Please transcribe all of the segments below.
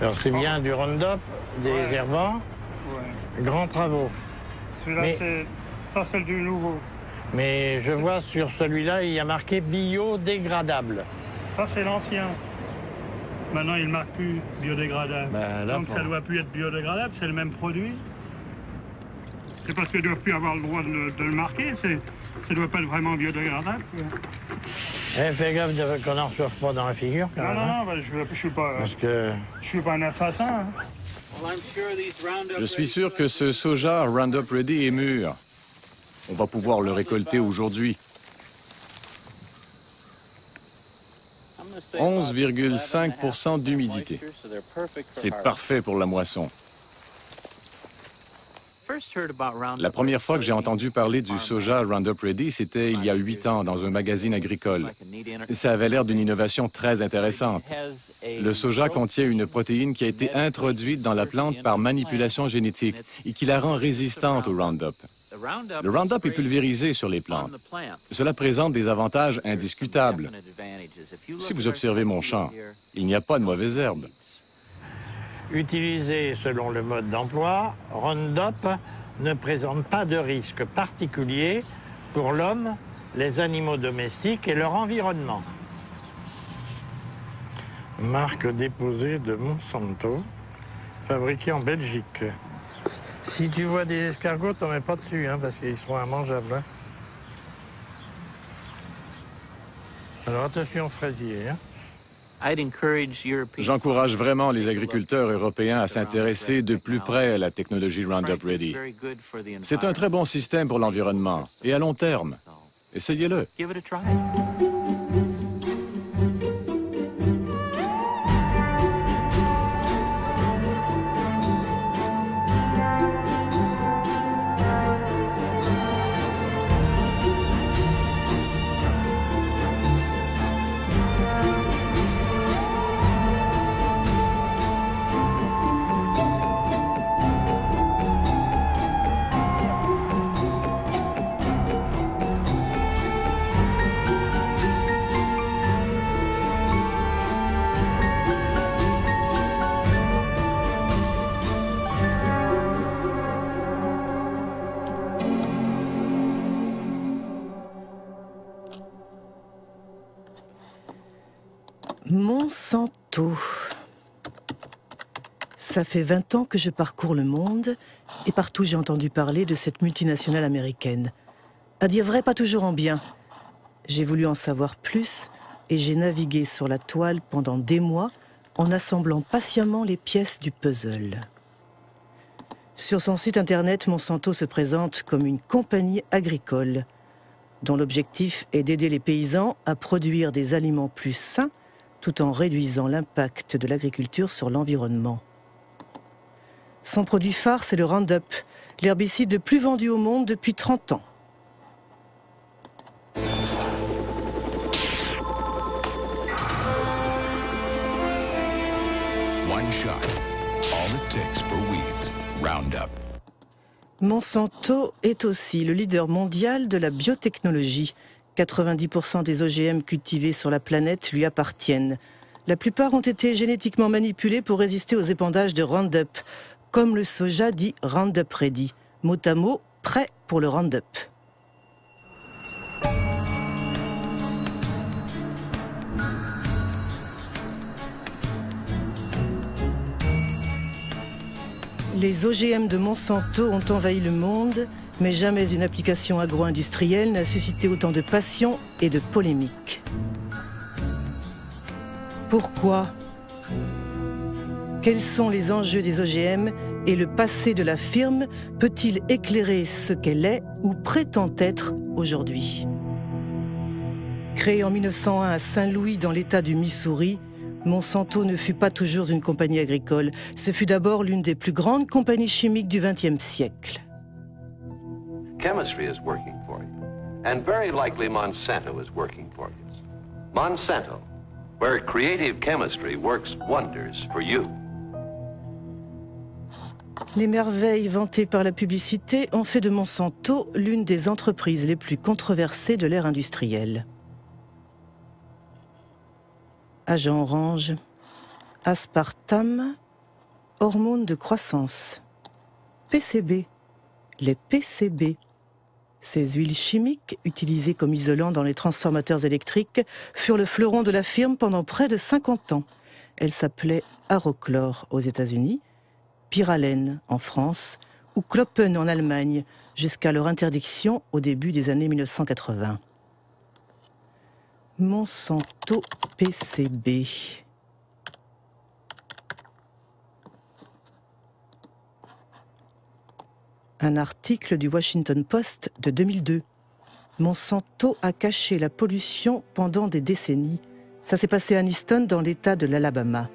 Alors c'est bien du Roundup, des herbants, grands travaux. Celui-là, ça c'est du nouveau. Mais je vois sur celui-là, il y a marqué biodégradable. Ça c'est l'ancien. Maintenant, il ne marque plus biodégradable. Donc ça ne doit plus être biodégradable, c'est le même produit. C'est parce qu'ils ne doivent plus avoir le droit de le marquer, ça ne doit pas être vraiment biodégradable. Fais gaffe qu'on n'en reçoive pas dans la figure. Non, non, je ne suis pas un assassin. Hein. Je suis sûr que ce soja Roundup Ready est mûr. On va pouvoir le récolter aujourd'hui. 11,5% d'humidité. C'est parfait pour la moisson. La première fois que j'ai entendu parler du soja Roundup Ready, c'était il y a 8 ans dans un magazine agricole. Ça avait l'air d'une innovation très intéressante. Le soja contient une protéine qui a été introduite dans la plante par manipulation génétique et qui la rend résistante au Roundup. Le Roundup est pulvérisé sur les plantes. Cela présente des avantages indiscutables. Si vous observez mon champ, il n'y a pas de mauvaises herbes. Utilisé selon le mode d'emploi, Roundup ne présente pas de risque particulier pour l'homme, les animaux domestiques et leur environnement. Marque déposée de Monsanto, fabriquée en Belgique. Si tu vois des escargots, t'en mets pas dessus, hein, parce qu'ils seront immangeables. Hein. Alors attention aux fraisiers. Hein. J'encourage vraiment les agriculteurs européens à s'intéresser de plus près à la technologie Roundup Ready. C'est un très bon système pour l'environnement et à long terme. Essayez-le. Monsanto. Ça fait 20 ans que je parcours le monde et partout j'ai entendu parler de cette multinationale américaine. À dire vrai, pas toujours en bien. J'ai voulu en savoir plus et j'ai navigué sur la toile pendant des mois en assemblant patiemment les pièces du puzzle. Sur son site internet, Monsanto se présente comme une compagnie agricole dont l'objectif est d'aider les paysans à produire des aliments plus sains tout en réduisant l'impact de l'agriculture sur l'environnement. Son produit phare, c'est le Roundup, l'herbicide le plus vendu au monde depuis 30 ans. One shot. All it takes for weeds. Roundup. Monsanto est aussi le leader mondial de la biotechnologie. 90% des OGM cultivés sur la planète lui appartiennent. La plupart ont été génétiquement manipulés pour résister aux épandages de Roundup, comme le soja dit Roundup Ready, mot à mot, prêt pour le Roundup. Les OGM de Monsanto ont envahi le monde, mais jamais une application agro-industrielle n'a suscité autant de passion et de polémiques. Pourquoi? Quels sont les enjeux des OGM et le passé de la firme peut-il éclairer ce qu'elle est ou prétend être aujourd'hui? Créée en 1901 à Saint-Louis dans l'État du Missouri, Monsanto ne fut pas toujours une compagnie agricole. Ce fut d'abord l'une des plus grandes compagnies chimiques du XXe siècle. Chemistry is working for you, and very likely Monsanto is working for you. Monsanto, where creative chemistry works wonders for you. Les merveilles vantées par la publicité ont fait de Monsanto l'une des entreprises les plus controversées de l'ère industrielle. Agent orange, aspartame, Hormones de croissance. PCB. Les PCB. Ces huiles chimiques, utilisées comme isolants dans les transformateurs électriques, furent le fleuron de la firme pendant près de 50 ans. Elles s'appelaient Arochlor aux États-Unis, Pyralène en France ou Kloppen en Allemagne, jusqu'à leur interdiction au début des années 1980. Monsanto PCB. Un article du Washington Post de 2002. Monsanto a caché la pollution pendant des décennies. Ça s'est passé à Aniston, dans l'État de l'Alabama.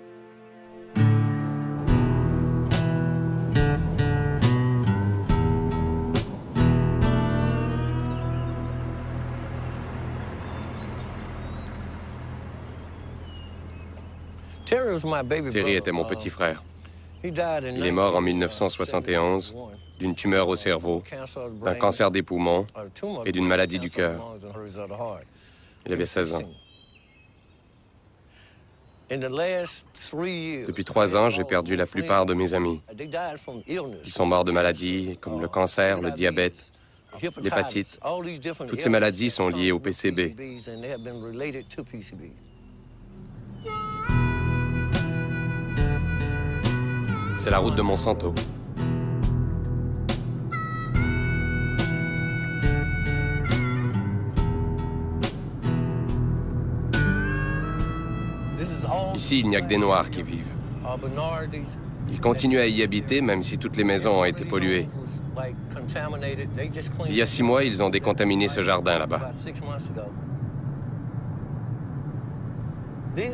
Terry était mon petit frère. Il est mort en 1971 d'une tumeur au cerveau, d'un cancer des poumons et d'une maladie du cœur. Il avait 16 ans. Depuis 3 ans, j'ai perdu la plupart de mes amis. Ils sont morts de maladies comme le cancer, le diabète, l'hépatite. Toutes ces maladies sont liées au PCB. C'est la route de Monsanto. Ici, il n'y a que des Noirs qui vivent. Ils continuent à y habiter, même si toutes les maisons ont été polluées. Il y a 6 mois, ils ont décontaminé ce jardin là-bas.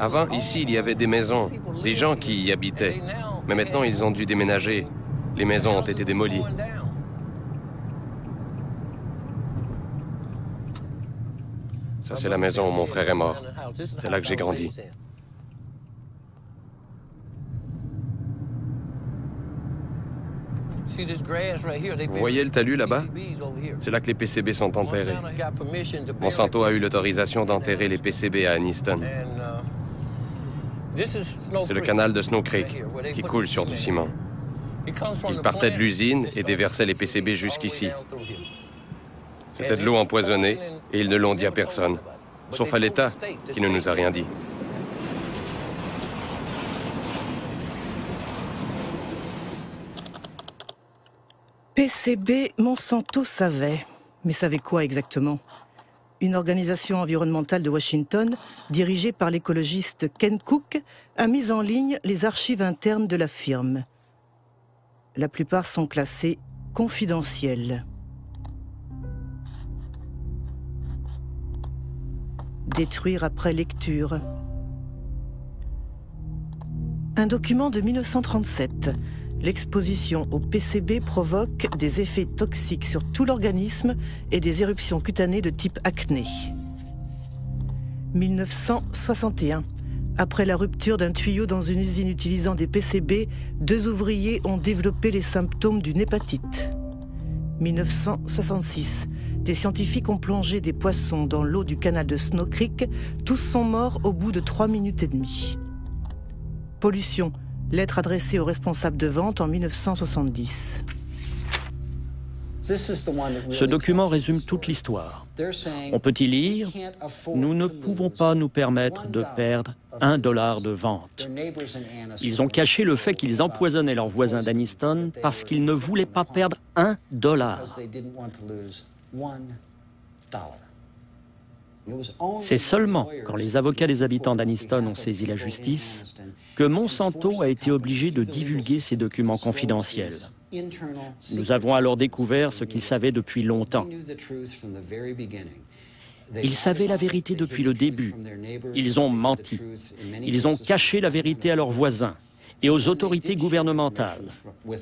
Avant, ici, il y avait des maisons, des gens qui y habitaient. Mais maintenant, ils ont dû déménager. Les maisons ont été démolies. Ça, c'est la maison où mon frère est mort. C'est là que j'ai grandi. Vous voyez le talus là-bas? C'est là que les PCB sont enterrés. Monsanto a eu l'autorisation d'enterrer les PCB à Aniston. C'est le canal de Snow Creek qui coule sur du ciment. Ils partaient de l'usine et déversaient les PCB jusqu'ici. C'était de l'eau empoisonnée et ils ne l'ont dit à personne, sauf à l'État qui ne nous a rien dit. PCB, Monsanto savait. Mais savait quoi exactement? Une organisation environnementale de Washington, dirigée par l'écologiste Ken Cook, a mis en ligne les archives internes de la firme. La plupart sont classées confidentielles. Détruire après lecture. Un document de 1937. L'exposition au PCB provoque des effets toxiques sur tout l'organisme et des éruptions cutanées de type acné. 1961. Après la rupture d'un tuyau dans une usine utilisant des PCB, 2 ouvriers ont développé les symptômes d'une hépatite. 1966. Des scientifiques ont plongé des poissons dans l'eau du canal de Snow Creek. Tous sont morts au bout de 3 minutes et demie. Pollution. Lettre adressée aux responsables de vente en 1970. Ce document résume toute l'histoire. On peut y lire « Nous ne pouvons pas nous permettre de perdre $1 de vente ». Ils ont caché le fait qu'ils empoisonnaient leurs voisins d'Aniston parce qu'ils ne voulaient pas perdre $1. C'est seulement quand les avocats des habitants d'Aniston ont saisi la justice que Monsanto a été obligé de divulguer ces documents confidentiels. Nous avons alors découvert ce qu'ils savaient depuis longtemps. Ils savaient la vérité depuis le début. Ils ont menti. Ils ont caché la vérité à leurs voisins et aux autorités gouvernementales.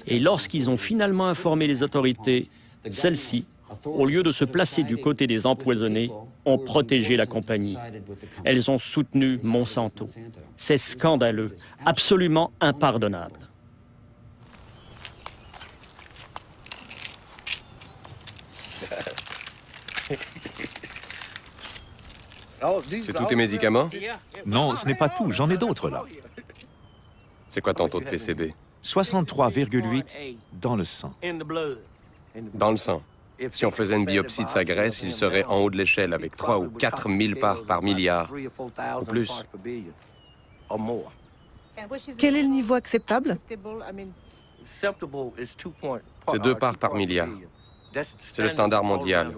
Et lorsqu'ils ont finalement informé les autorités, celles-ci, au lieu de se placer du côté des empoisonnés, ont protégé la compagnie. Elles ont soutenu Monsanto. C'est scandaleux, absolument impardonnable. C'est tous tes médicaments? Non, ce n'est pas tout. J'en ai d'autres, là. C'est quoi ton taux de PCB? 63,8 dans le sang. Dans le sang. Si on faisait une biopsie de sa graisse, il serait en haut de l'échelle avec 3 ou 4 000 parts par milliard, ou plus. Quel est le niveau acceptable? C'est 2 parts par milliard. C'est le standard mondial.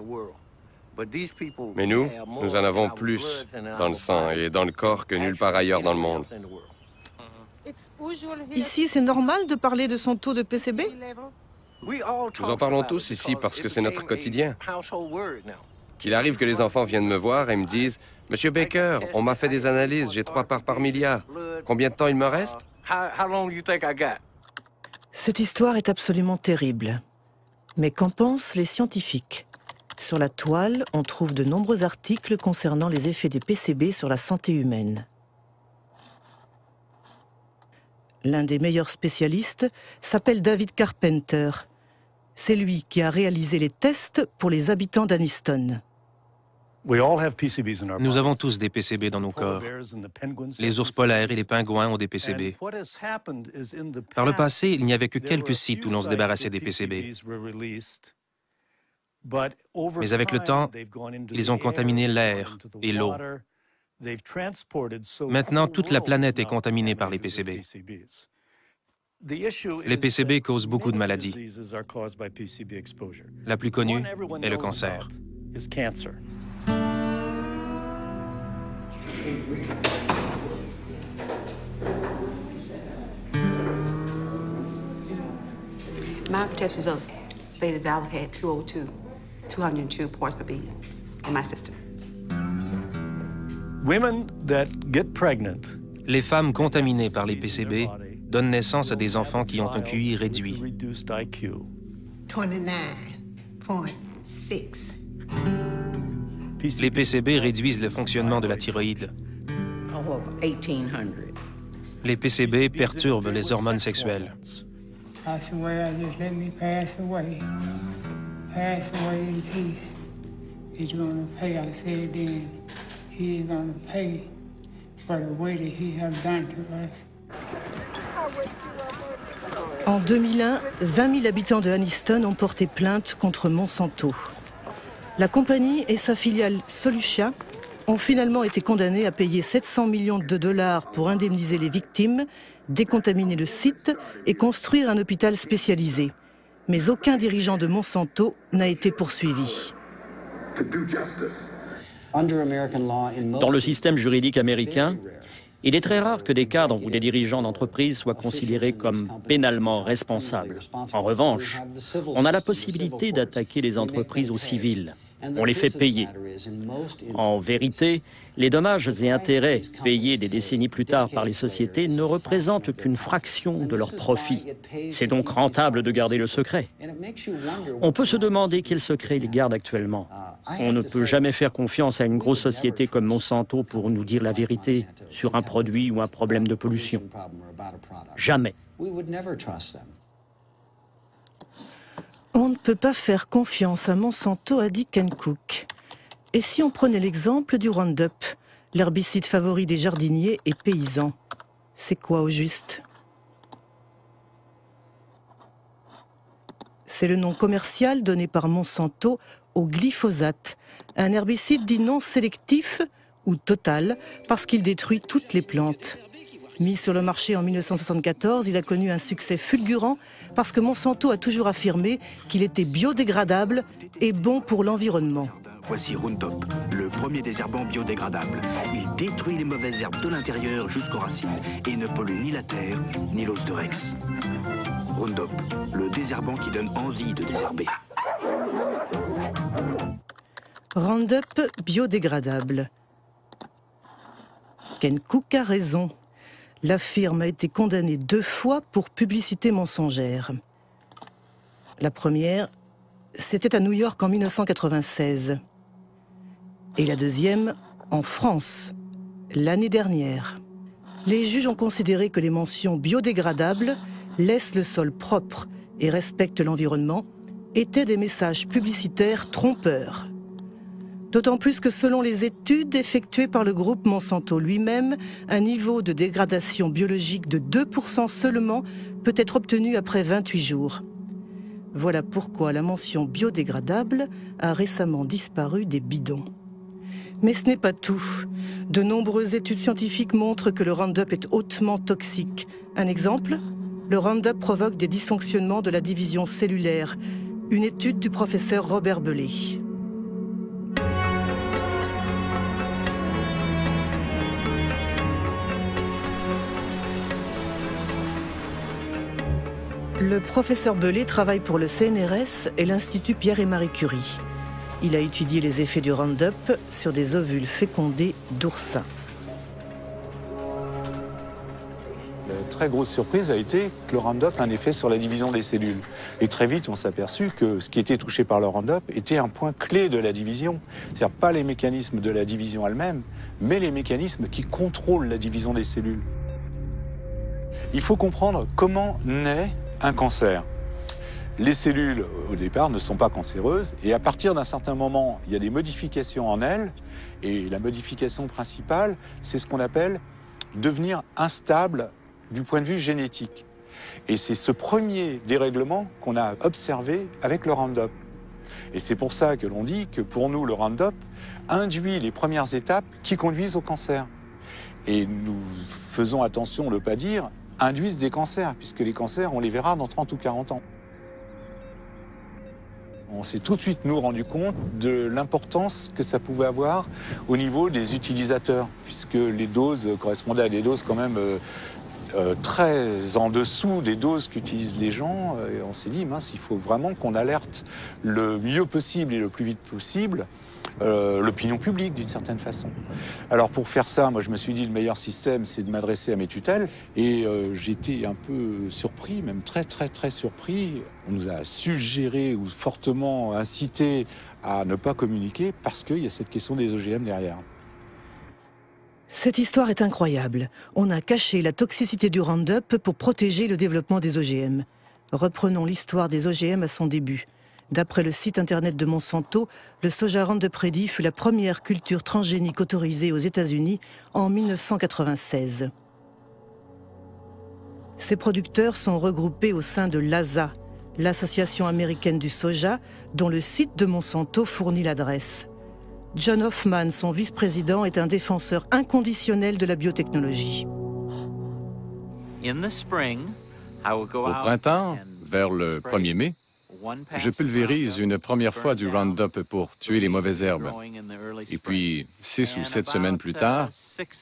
Mais nous en avons plus dans le sang et dans le corps que nulle part ailleurs dans le monde. Ici, c'est normal de parler de son taux de PCB? Nous en parlons tous ici parce que c'est notre quotidien. Qu'il arrive que les enfants viennent me voir et me disent « Monsieur Baker, on m'a fait des analyses, j'ai 3 parts par milliard. Combien de temps il me reste? » Cette histoire est absolument terrible. Mais qu'en pensent les scientifiques? Sur la toile, on trouve de nombreux articles concernant les effets des PCB sur la santé humaine. L'un des meilleurs spécialistes s'appelle David Carpenter. C'est lui qui a réalisé les tests pour les habitants d'Anniston. Nous avons tous des PCB dans nos corps. Les ours polaires et les pingouins ont des PCB. Par le passé, il n'y avait que quelques sites où l'on se débarrassait des PCB. Mais avec le temps, ils ont contaminé l'air et l'eau. Maintenant, toute la planète est contaminée par les PCB. Les PCB causent beaucoup de maladies. La plus connue est le cancer. My test results stated that I had 202 parts per billion in my system. Les femmes contaminées par les PCB donnent naissance à des enfants qui ont un QI réduit. 29.6. Les PCB réduisent le fonctionnement de la thyroïde. Les PCB perturbent les hormones sexuelles. Pass away, just let me pass away. Pass away in peace. He's gonna pay, I said then. He's gonna pay for the way that he has done to us. En 2001, 20 000 habitants de Anniston ont porté plainte contre Monsanto. La compagnie et sa filiale Solutia ont finalement été condamnés à payer 700 millions de dollars pour indemniser les victimes, décontaminer le site et construire un hôpital spécialisé. Mais aucun dirigeant de Monsanto n'a été poursuivi. Dans le système juridique américain, il est très rare que des cadres ou des dirigeants d'entreprise soient considérés comme pénalement responsables. En revanche, on a la possibilité d'attaquer les entreprises au civil. On les fait payer. En vérité, les dommages et intérêts payés des décennies plus tard par les sociétés ne représentent qu'une fraction de leurs profits. C'est donc rentable de garder le secret. On peut se demander quel secret ils gardent actuellement. On ne peut jamais faire confiance à une grosse société comme Monsanto pour nous dire la vérité sur un produit ou un problème de pollution. Jamais. On ne peut pas faire confiance à Monsanto, a dit Ken Cook. Et si on prenait l'exemple du Roundup, l'herbicide favori des jardiniers et paysans? C'est quoi au juste? C'est le nom commercial donné par Monsanto au glyphosate, un herbicide dit non sélectif ou total parce qu'il détruit toutes les plantes. Mis sur le marché en 1974, il a connu un succès fulgurant parce que Monsanto a toujours affirmé qu'il était biodégradable et bon pour l'environnement. Voici Roundup, le premier désherbant biodégradable. Il détruit les mauvaises herbes de l'intérieur jusqu'aux racines et ne pollue ni la terre ni l'os de Rex. Roundup, le désherbant qui donne envie de désherber. Roundup biodégradable. Ken Cook a raison. La firme a été condamnée 2 fois pour publicité mensongère. La première, c'était à New York en 1996. Et la deuxième, en France, l'année dernière. Les juges ont considéré que les mentions biodégradables laissent le sol propre et respectent l'environnement étaient des messages publicitaires trompeurs. D'autant plus que selon les études effectuées par le groupe Monsanto lui-même, un niveau de dégradation biologique de 2% seulement peut être obtenu après 28 jours. Voilà pourquoi la mention biodégradable a récemment disparu des bidons. Mais ce n'est pas tout. De nombreuses études scientifiques montrent que le Roundup est hautement toxique. Un exemple ? Le Roundup provoque des dysfonctionnements de la division cellulaire. Une étude du professeur Robert Bellet. Le professeur Bellet travaille pour le CNRS et l'Institut Pierre et Marie Curie. Il a étudié les effets du Roundup sur des ovules fécondés d'oursins. La très grosse surprise a été que le Roundup a un effet sur la division des cellules. Et très vite, on s'est aperçu que ce qui était touché par le Roundup était un point clé de la division. C'est-à-dire pas les mécanismes de la division elle-même, mais les mécanismes qui contrôlent la division des cellules. Il faut comprendre comment naît un cancer. Les cellules, au départ, ne sont pas cancéreuses, et à partir d'un certain moment, il y a des modifications en elles, et la modification principale, c'est ce qu'on appelle devenir instable du point de vue génétique. Et c'est ce premier dérèglement qu'on a observé avec le Roundup. Et c'est pour ça que l'on dit que pour nous, le Roundup induit les premières étapes qui conduisent au cancer. Et nous faisons attention de ne pas dire induisent des cancers, puisque les cancers, on les verra dans 30 ou 40 ans. On s'est tout de suite, nous, rendu compte de l'importance que ça pouvait avoir au niveau des utilisateurs, puisque les doses correspondaient à des doses quand même très en dessous des doses qu'utilisent les gens. Et on s'est dit, mince, il faut vraiment qu'on alerte le mieux possible et le plus vite possible l'opinion publique, d'une certaine façon. Alors pour faire ça, moi je me suis dit, le meilleur système, c'est de m'adresser à mes tutelles. Et j'étais un peu surpris, même très surpris. On nous a suggéré ou fortement incité à ne pas communiquer parce qu'il y a cette question des OGM derrière. Cette histoire est incroyable. On a caché la toxicité du Roundup pour protéger le développement des OGM. Reprenons l'histoire des OGM à son début. D'après le site internet de Monsanto, le soja Roundup Ready fut la première culture transgénique autorisée aux États-Unis en 1996. Ces producteurs sont regroupés au sein de l'ASA, l'Association américaine du soja, dont le site de Monsanto fournit l'adresse. John Hoffman, son vice-président, est un défenseur inconditionnel de la biotechnologie. Au printemps, vers le 1er mai, je pulvérise une première fois du Roundup pour tuer les mauvaises herbes. Et puis, 6 ou 7 semaines plus tard,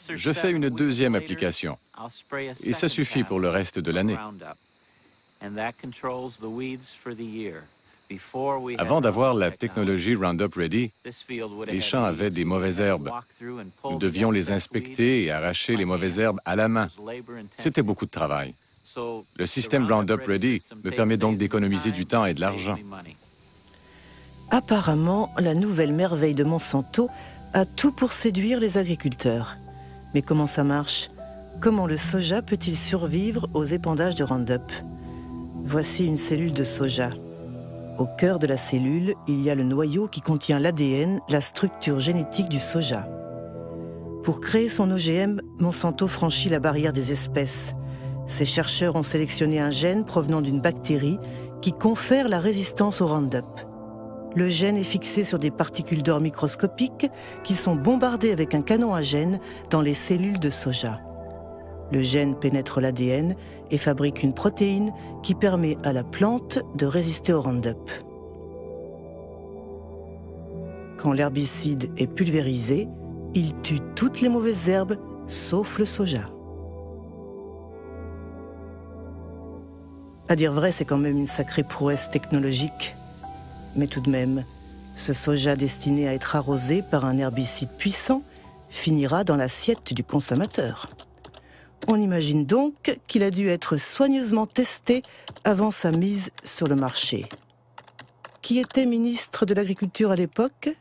je fais une deuxième application. Et ça suffit pour le reste de l'année. Avant d'avoir la technologie Roundup Ready, les champs avaient des mauvaises herbes. Nous devions les inspecter et arracher les mauvaises herbes à la main. C'était beaucoup de travail. Le système Roundup Ready me permet donc d'économiser du temps et de l'argent. Apparemment, la nouvelle merveille de Monsanto a tout pour séduire les agriculteurs. Mais comment ça marche? Comment le soja peut-il survivre aux épandages de Roundup? Voici une cellule de soja. Au cœur de la cellule, il y a le noyau qui contient l'ADN, la structure génétique du soja. Pour créer son OGM, Monsanto franchit la barrière des espèces. Ces chercheurs ont sélectionné un gène provenant d'une bactérie qui confère la résistance au Roundup. Le gène est fixé sur des particules d'or microscopiques qui sont bombardées avec un canon à gènes dans les cellules de soja. Le gène pénètre l'ADN et fabrique une protéine qui permet à la plante de résister au Roundup. Quand l'herbicide est pulvérisé, il tue toutes les mauvaises herbes, sauf le soja. À dire vrai, c'est quand même une sacrée prouesse technologique. Mais tout de même, ce soja destiné à être arrosé par un herbicide puissant finira dans l'assiette du consommateur. On imagine donc qu'il a dû être soigneusement testé avant sa mise sur le marché. Qui était ministre de l'Agriculture à l'époque?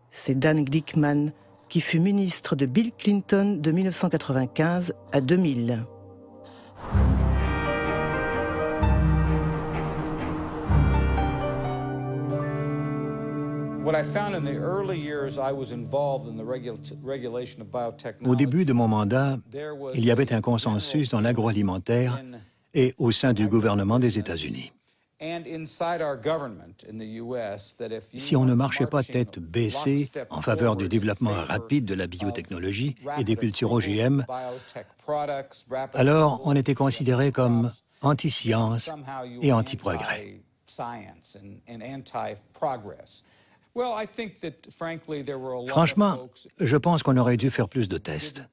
C'est Dan Glickman, qui fut ministre de Bill Clinton de 1995 à 2000. Au début de mon mandat, il y avait un consensus dans l'agroalimentaire et au sein du gouvernement des États-Unis. Si on ne marchait pas tête baissée en faveur du développement rapide de la biotechnologie et des cultures OGM, alors on était considéré comme anti-science et anti-progrès. Franchement, je pense qu'on aurait dû faire plus de tests.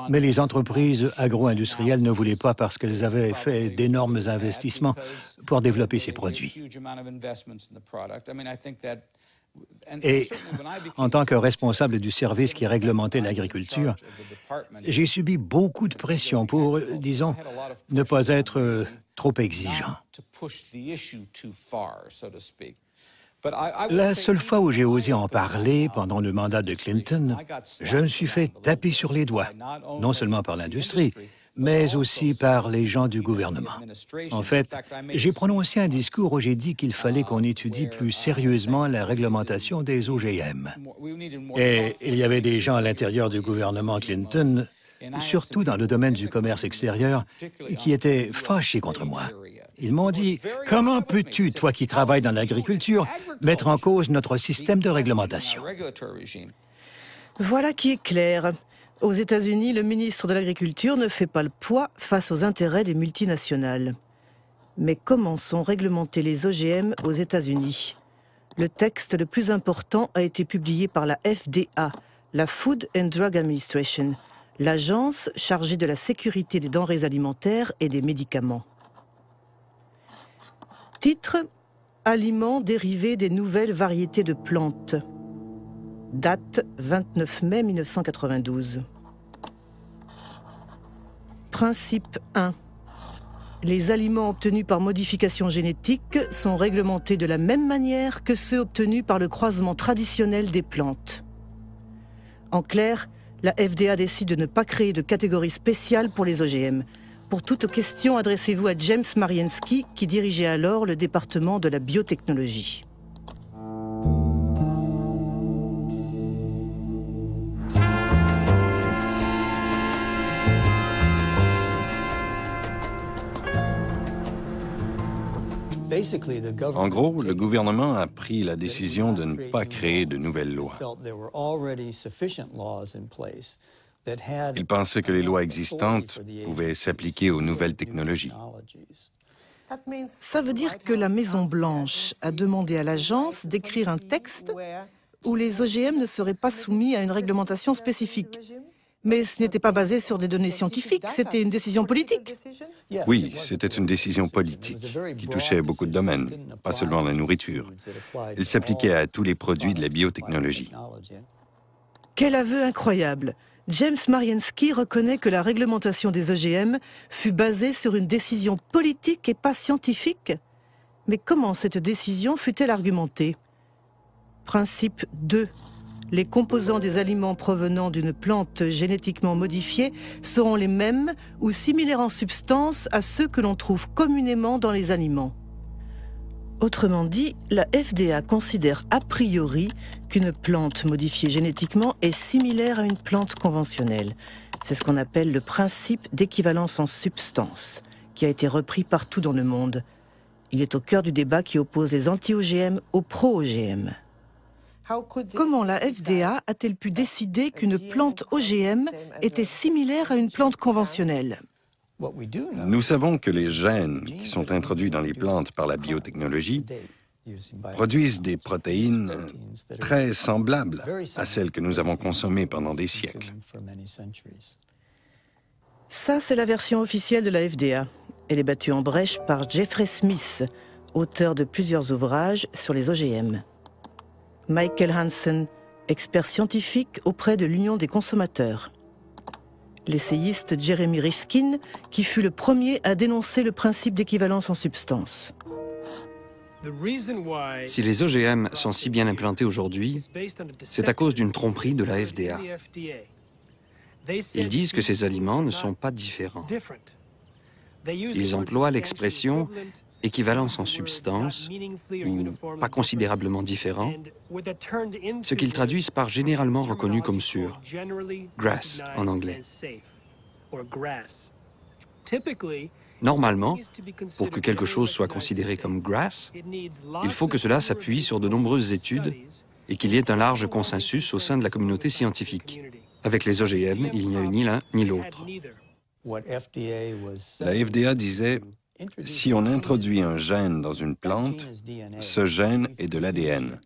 Mais les entreprises agro-industrielles ne voulaient pas parce qu'elles avaient fait d'énormes investissements pour développer ces produits. Et en tant que responsable du service qui réglementait l'agriculture, j'ai subi beaucoup de pression pour, disons, ne pas être trop exigeant. La seule fois où j'ai osé en parler pendant le mandat de Clinton, je me suis fait taper sur les doigts, non seulement par l'industrie, mais aussi par les gens du gouvernement. En fait, j'ai prononcé un discours où j'ai dit qu'il fallait qu'on étudie plus sérieusement la réglementation des OGM. Et il y avait des gens à l'intérieur du gouvernement Clinton, surtout dans le domaine du commerce extérieur, qui étaient fâchés contre moi. Ils m'ont dit « Comment peux-tu, toi qui travailles dans l'agriculture, mettre en cause notre système de réglementation ?» Voilà qui est clair. Aux États-Unis, le ministre de l'Agriculture ne fait pas le poids face aux intérêts des multinationales. Mais comment sont réglementés les OGM aux États-Unis? Le texte le plus important a été publié par la FDA, la Food and Drug Administration, l'agence chargée de la sécurité des denrées alimentaires et des médicaments. Titre: Aliments dérivés des nouvelles variétés de plantes. Date: 29 mai 1992. Principe 1. Les aliments obtenus par modification génétique sont réglementés de la même manière que ceux obtenus par le croisement traditionnel des plantes. En clair, la FDA décide de ne pas créer de catégorie spéciale pour les OGM. Pour toute question, adressez-vous à James Mariensky, qui dirigeait alors le département de la biotechnologie. En gros, le gouvernement a pris la décision de ne pas créer de nouvelles lois. Il pensait que les lois existantes pouvaient s'appliquer aux nouvelles technologies. Ça veut dire que la Maison-Blanche a demandé à l'agence d'écrire un texte où les OGM ne seraient pas soumis à une réglementation spécifique. Mais ce n'était pas basé sur des données scientifiques, c'était une décision politique. Oui, c'était une décision politique qui touchait beaucoup de domaines, pas seulement la nourriture. Elle s'appliquait à tous les produits de la biotechnologie. Quel aveu incroyable! James Mariensky reconnaît que la réglementation des OGM fut basée sur une décision politique et pas scientifique. Mais comment cette décision fut-elle argumentée? Principe 2. Les composants des aliments provenant d'une plante génétiquement modifiée seront les mêmes ou similaires en substance à ceux que l'on trouve communément dans les aliments. Autrement dit, la FDA considère a priori qu'une plante modifiée génétiquement est similaire à une plante conventionnelle. C'est ce qu'on appelle le principe d'équivalence en substance, qui a été repris partout dans le monde. Il est au cœur du débat qui oppose les anti-OGM aux pro-OGM. Comment la FDA a-t-elle pu décider qu'une plante OGM était similaire à une plante conventionnelle? Nous savons que les gènes qui sont introduits dans les plantes par la biotechnologie produisent des protéines très semblables à celles que nous avons consommées pendant des siècles. Ça, c'est la version officielle de la FDA. Elle est battue en brèche par Jeffrey Smith, auteur de plusieurs ouvrages sur les OGM. Michael Hansen, expert scientifique auprès de l'Union des consommateurs. L'essayiste Jeremy Rifkin, qui fut le premier à dénoncer le principe d'équivalence en substance. Si les OGM sont si bien implantés aujourd'hui, c'est à cause d'une tromperie de la FDA. Ils disent que ces aliments ne sont pas différents. Ils emploient l'expression équivalence en substance, ou pas considérablement différent, ce qu'ils traduisent par généralement reconnu comme sûr, GRAS en anglais. Normalement, pour que quelque chose soit considéré comme GRAS, il faut que cela s'appuie sur de nombreuses études et qu'il y ait un large consensus au sein de la communauté scientifique. Avec les OGM, il n'y a eu ni l'un ni l'autre. La FDA disait, si on introduit un gène dans une plante, ce gène est de l'ADN.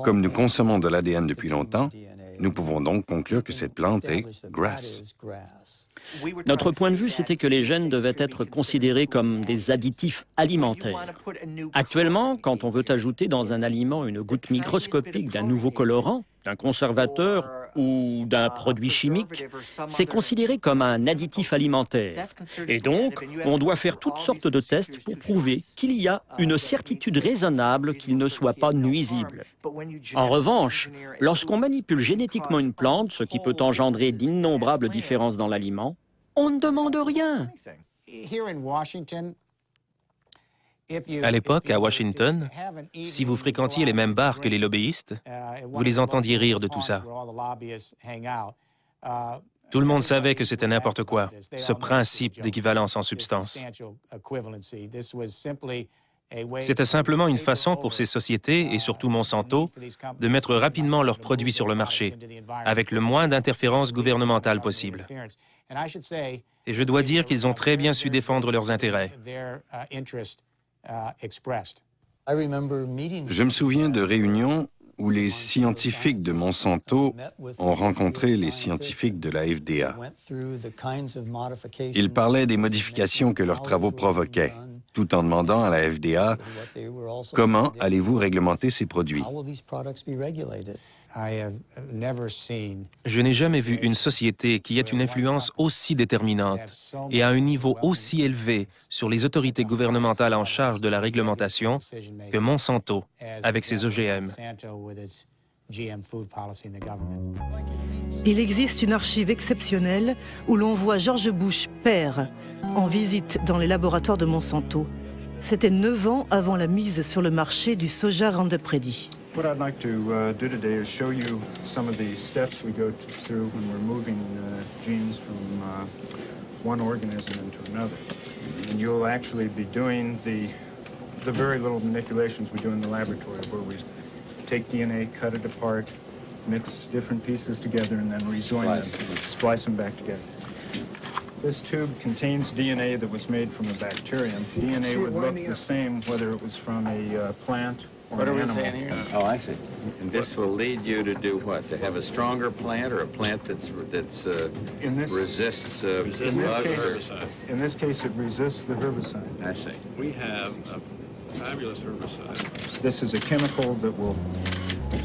Comme nous consommons de l'ADN depuis longtemps, nous pouvons donc conclure que cette plante est GRAS. Notre point de vue, c'était que les gènes devaient être considérés comme des additifs alimentaires. Actuellement, quand on veut ajouter dans un aliment une goutte microscopique d'un nouveau colorant, d'un conservateur ou d'un produit chimique, c'est considéré comme un additif alimentaire. Et donc, on doit faire toutes sortes de tests pour prouver qu'il y a une certitude raisonnable qu'il ne soit pas nuisible. En revanche, lorsqu'on manipule génétiquement une plante, ce qui peut engendrer d'innombrables différences dans l'aliment, on ne demande rien. À l'époque, à Washington, si vous fréquentiez les mêmes bars que les lobbyistes, vous les entendiez rire de tout ça. Tout le monde savait que c'était n'importe quoi, ce principe d'équivalence en substance. C'était simplement une façon pour ces sociétés, et surtout Monsanto, de mettre rapidement leurs produits sur le marché, avec le moins d'interférences gouvernementales possible. Et je dois dire qu'ils ont très bien su défendre leurs intérêts. Je me souviens de réunions où les scientifiques de Monsanto ont rencontré les scientifiques de la FDA. Ils parlaient des modifications que leurs travaux provoquaient, tout en demandant à la FDA « Comment allez-vous réglementer ces produits ?» Je n'ai jamais vu une société qui ait une influence aussi déterminante et à un niveau aussi élevé sur les autorités gouvernementales en charge de la réglementation que Monsanto avec ses OGM. Il existe une archive exceptionnelle où l'on voit George Bush, père, en visite dans les laboratoires de Monsanto. C'était 9 ans avant la mise sur le marché du soja Roundup Ready. What I'd like to do today is show you some of the steps we go through when we're moving genes from one organism into another. And you'll actually be doing the very little manipulations we do in the laboratory, where we take DNA, cut it apart, mix different pieces together, and then rejoin them, splice them back together. This tube contains DNA that was made from a bacterium. DNA would look the same whether it was from a plant. What are we saying here? Oh, I see. And this will lead you to do what? To have a stronger plant or a plant that's resists herbicide? In this case, it resists the herbicide. I see. We have a fabulous herbicide. This is a chemical that will...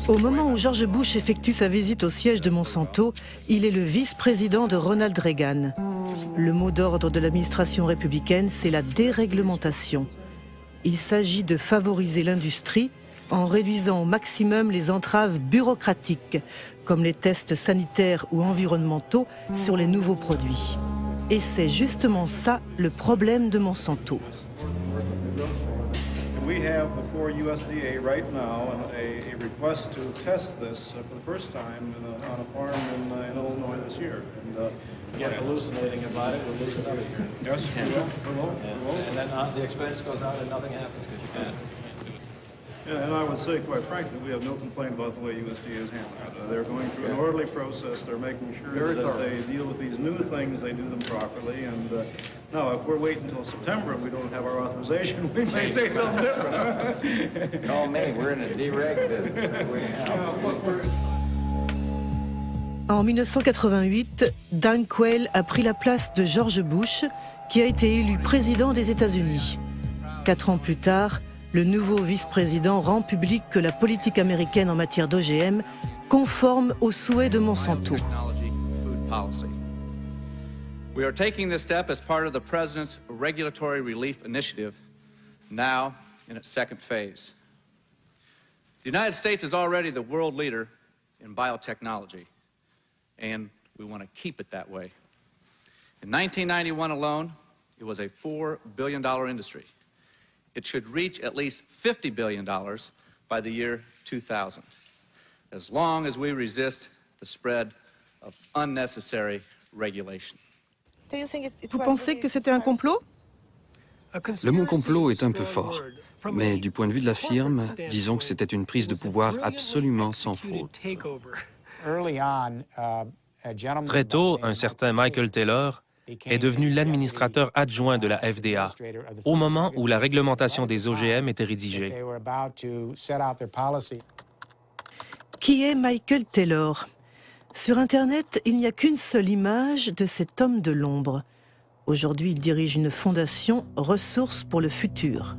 Au moment où George Bush effectue sa visite au siège de Monsanto, il est le vice-président de Ronald Reagan. Le mot d'ordre de l'administration républicaine, c'est la déréglementation. Il s'agit de favoriser l'industrie en réduisant au maximum les entraves bureaucratiques, comme les tests sanitaires ou environnementaux sur les nouveaux produits. Et c'est justement ça le problème de Monsanto. We have before USDA right now a request to test this for the first time on a farm in Illinois this year. And, get hallucinating about it, we'll lose another year. Yes, and then the expense goes out and nothing happens because you can't. Yeah, and I would say, quite frankly, we have no complaint about the way USDA is handling it. They're going through an orderly process. They're making sure that as they deal with these new things, they do them properly. And now, if we're waiting until September and we don't have our authorization, we may say something different. Call me. We're in a dereg business. En 1988, Dan Quayle a pris la place de George Bush, qui a été élu président des États-Unis. 4 ans plus tard, le nouveau vice-président rend public que la politique américaine en matière d'OGM conforme aux souhaits de Monsanto. We are taking this step as part of the President's Regulatory Relief Initiative, now in its second phase. The United States is already the world leader in biotechnology, and we want to keep it that way. In 1991 alone, it was a $4 billion industry. it should reach at least $50 billion by the year 2000, as long as we resist the spread of unnecessary regulation. Vous pensez que c'était un complot? Le mot complot est un peu fort, mais du point de vue de la firme, disons que c'était une prise de pouvoir absolument sans faute. Très tôt, un certain Michael Taylor est devenu l'administrateur adjoint de la FDA, au moment où la réglementation des OGM était rédigée. Qui est Michael Taylor? Sur Internet, il n'y a qu'une seule image de cet homme de l'ombre. Aujourd'hui, il dirige une fondation Ressources pour le futur.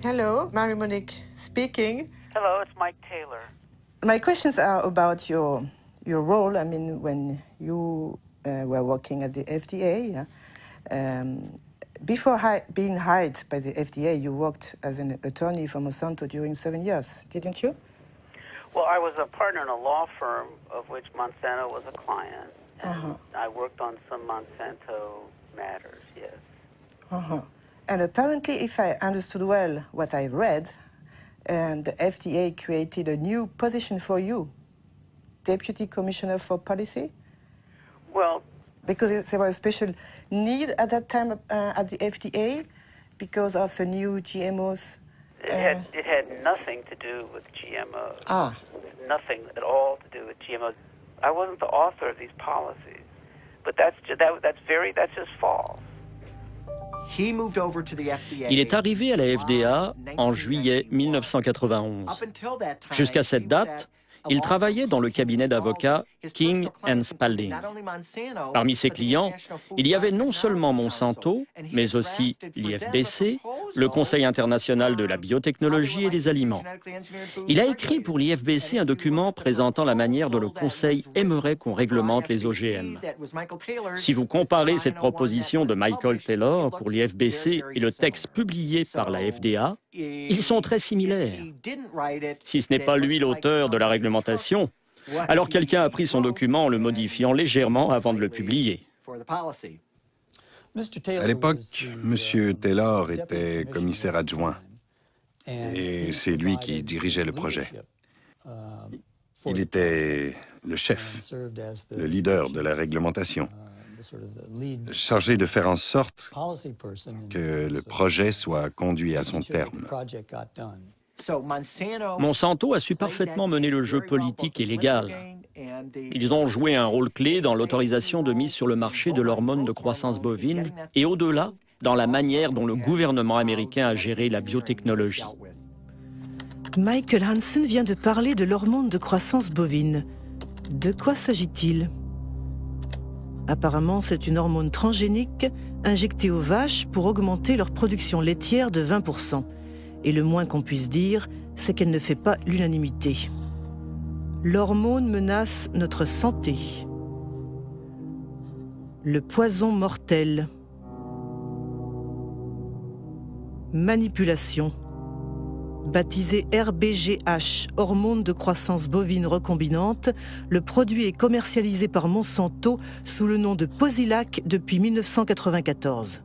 Hello, Marie-Monique speaking. Hello, it's Mike Taylor. My questions are about your role. I mean, when you were working at the FDA, before being hired by the FDA, you worked as an attorney for Monsanto during 7 years, didn't you? Well, I was a partner in a law firm of which Monsanto was a client, and I worked on some Monsanto matters, yes. And apparently, if I understood well what I read, the FDA created a new position for you, Deputy Commissioner for Policy? Well, because there was a special need at that time at the FDA because of the new GMOs? It had nothing to do with GMOs. Nothing at all to do with GMOs. I wasn't the author of these policies, but that's just false. Il est arrivé à la FDA en juillet 1991. Jusqu'à cette date, il travaillait dans le cabinet d'avocats King & Spalding. Parmi ses clients, il y avait non seulement Monsanto, mais aussi l'IFBC, le Conseil international de la biotechnologie et des aliments. Il a écrit pour l'IFBC un document présentant la manière dont le Conseil aimerait qu'on réglemente les OGM. Si vous comparez cette proposition de Michael Taylor pour l'IFBC et le texte publié par la FDA, ils sont très similaires. Si ce n'est pas lui l'auteur de la réglementation, alors quelqu'un a pris son document en le modifiant légèrement avant de le publier. À l'époque, M. Taylor était commissaire adjoint et c'est lui qui dirigeait le projet. Il était le chef, le leader de la réglementation, chargé de faire en sorte que le projet soit conduit à son terme. Monsanto a su parfaitement mener le jeu politique et légal. Ils ont joué un rôle clé dans l'autorisation de mise sur le marché de l'hormone de croissance bovine et au-delà, dans la manière dont le gouvernement américain a géré la biotechnologie. Michael Hansen vient de parler de l'hormone de croissance bovine. De quoi s'agit-il? Apparemment, c'est une hormone transgénique injectée aux vaches pour augmenter leur production laitière de 20%. Et le moins qu'on puisse dire, c'est qu'elle ne fait pas l'unanimité. L'hormone menace notre santé. Le poison mortel. Manipulation. Baptisé RBGH, hormone de croissance bovine recombinante, le produit est commercialisé par Monsanto sous le nom de Posilac depuis 1994.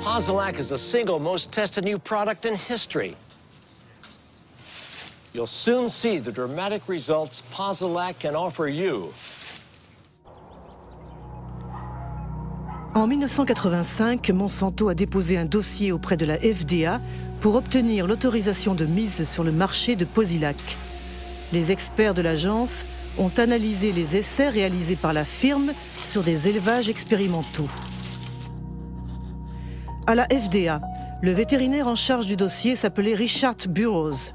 Posilac is the single most tested new product in history. You'll soon see the dramatic results Posilac can offer you. En 1985, Monsanto a déposé un dossier auprès de la FDA pour obtenir l'autorisation de mise sur le marché de Posilac. Les experts de l'agence ont analysé les essais réalisés par la firme sur des élevages expérimentaux. À la FDA, le vétérinaire en charge du dossier s'appelait Richard Burroughs.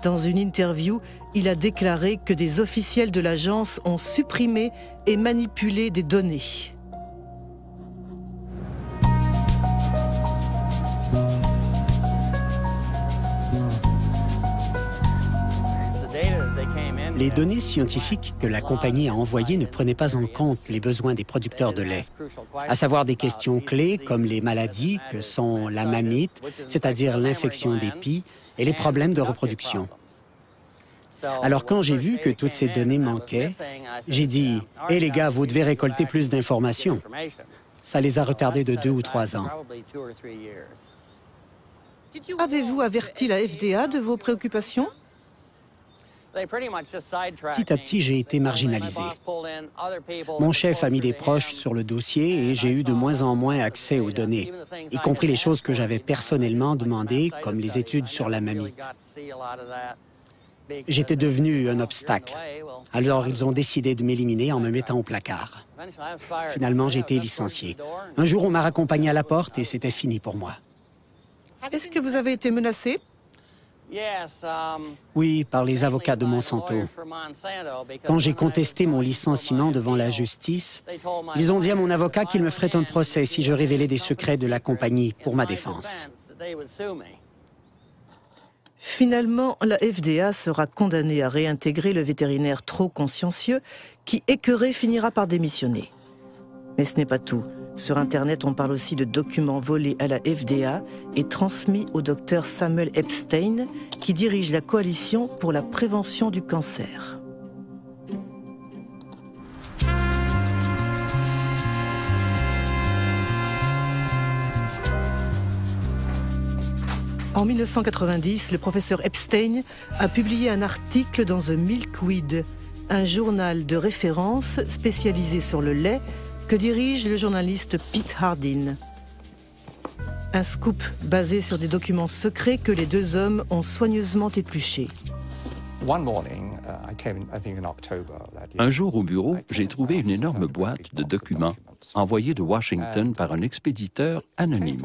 Dans une interview, il a déclaré que des officiels de l'agence ont supprimé et manipulé des données. Les données scientifiques que la compagnie a envoyées ne prenaient pas en compte les besoins des producteurs de lait, à savoir des questions clés comme les maladies que sont la mamite, c'est-à-dire l'infection des pies, et les problèmes de reproduction. Alors quand j'ai vu que toutes ces données manquaient, j'ai dit « Hé les gars, vous devez récolter plus d'informations ». Ça les a retardés de 2 ou 3 ans. Avez-vous averti la FDA de vos préoccupations? Petit à petit, j'ai été marginalisé. Mon chef a mis des proches sur le dossier et j'ai eu de moins en moins accès aux données, y compris les choses que j'avais personnellement demandées, comme les études sur la mamite. J'étais devenu un obstacle. Alors, ils ont décidé de m'éliminer en me mettant au placard. Finalement, j'ai été licencié. Un jour, on m'a raccompagné à la porte et c'était fini pour moi. Est-ce que vous avez été menacé? Oui, par les avocats de Monsanto. Quand j'ai contesté mon licenciement devant la justice, ils ont dit à mon avocat qu'il me ferait un procès si je révélais des secrets de la compagnie pour ma défense. Finalement, la FDA sera condamnée à réintégrer le vétérinaire trop consciencieux qui, écœuré, finira par démissionner. Mais ce n'est pas tout. Sur Internet, on parle aussi de documents volés à la FDA et transmis au docteur Samuel Epstein, qui dirige la coalition pour la prévention du cancer. En 1990, le professeur Epstein a publié un article dans The Milkweed, un journal de référence spécialisé sur le lait que dirige le journaliste Pete Hardin. Un scoop basé sur des documents secrets que les deux hommes ont soigneusement épluchés. Un jour au bureau, j'ai trouvé une énorme boîte de documents envoyée de Washington par un expéditeur anonyme.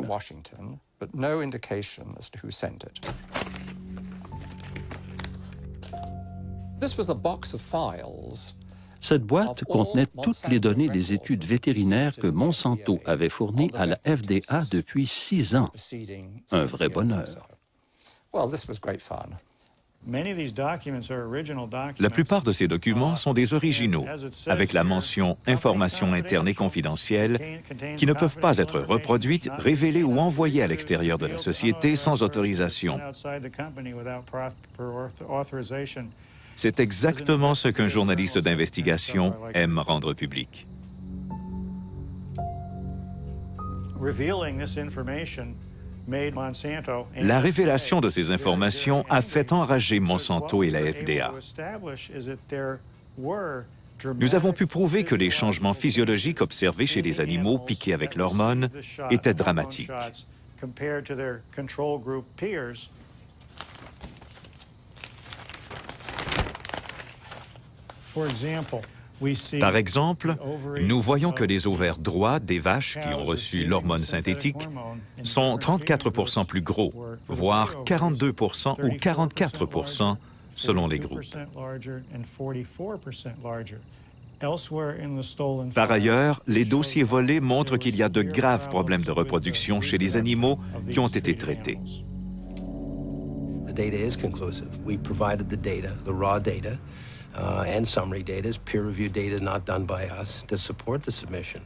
Cette boîte contenait toutes les données des études vétérinaires que Monsanto avait fournies à la FDA depuis 6 ans. Un vrai bonheur. La plupart de ces documents sont des originaux, avec la mention « Informations internes et confidentielles » qui ne peuvent pas être reproduites, révélées ou envoyées à l'extérieur de la société sans autorisation. C'est exactement ce qu'un journaliste d'investigation aime rendre public. La révélation de ces informations a fait enrager Monsanto et la FDA. Nous avons pu prouver que les changements physiologiques observés chez les animaux piqués avec l'hormone étaient dramatiques. Par exemple, nous voyons que les ovaires droits des vaches qui ont reçu l'hormone synthétique sont 34% plus gros, voire 42% ou 44% selon les groupes. Par ailleurs, les dossiers volés montrent qu'il y a de graves problèmes de reproduction chez les animaux qui ont été traités. The data is conclusive. We provided the data, the raw data. And summary data is peer-reviewed data not done by us to support the submission.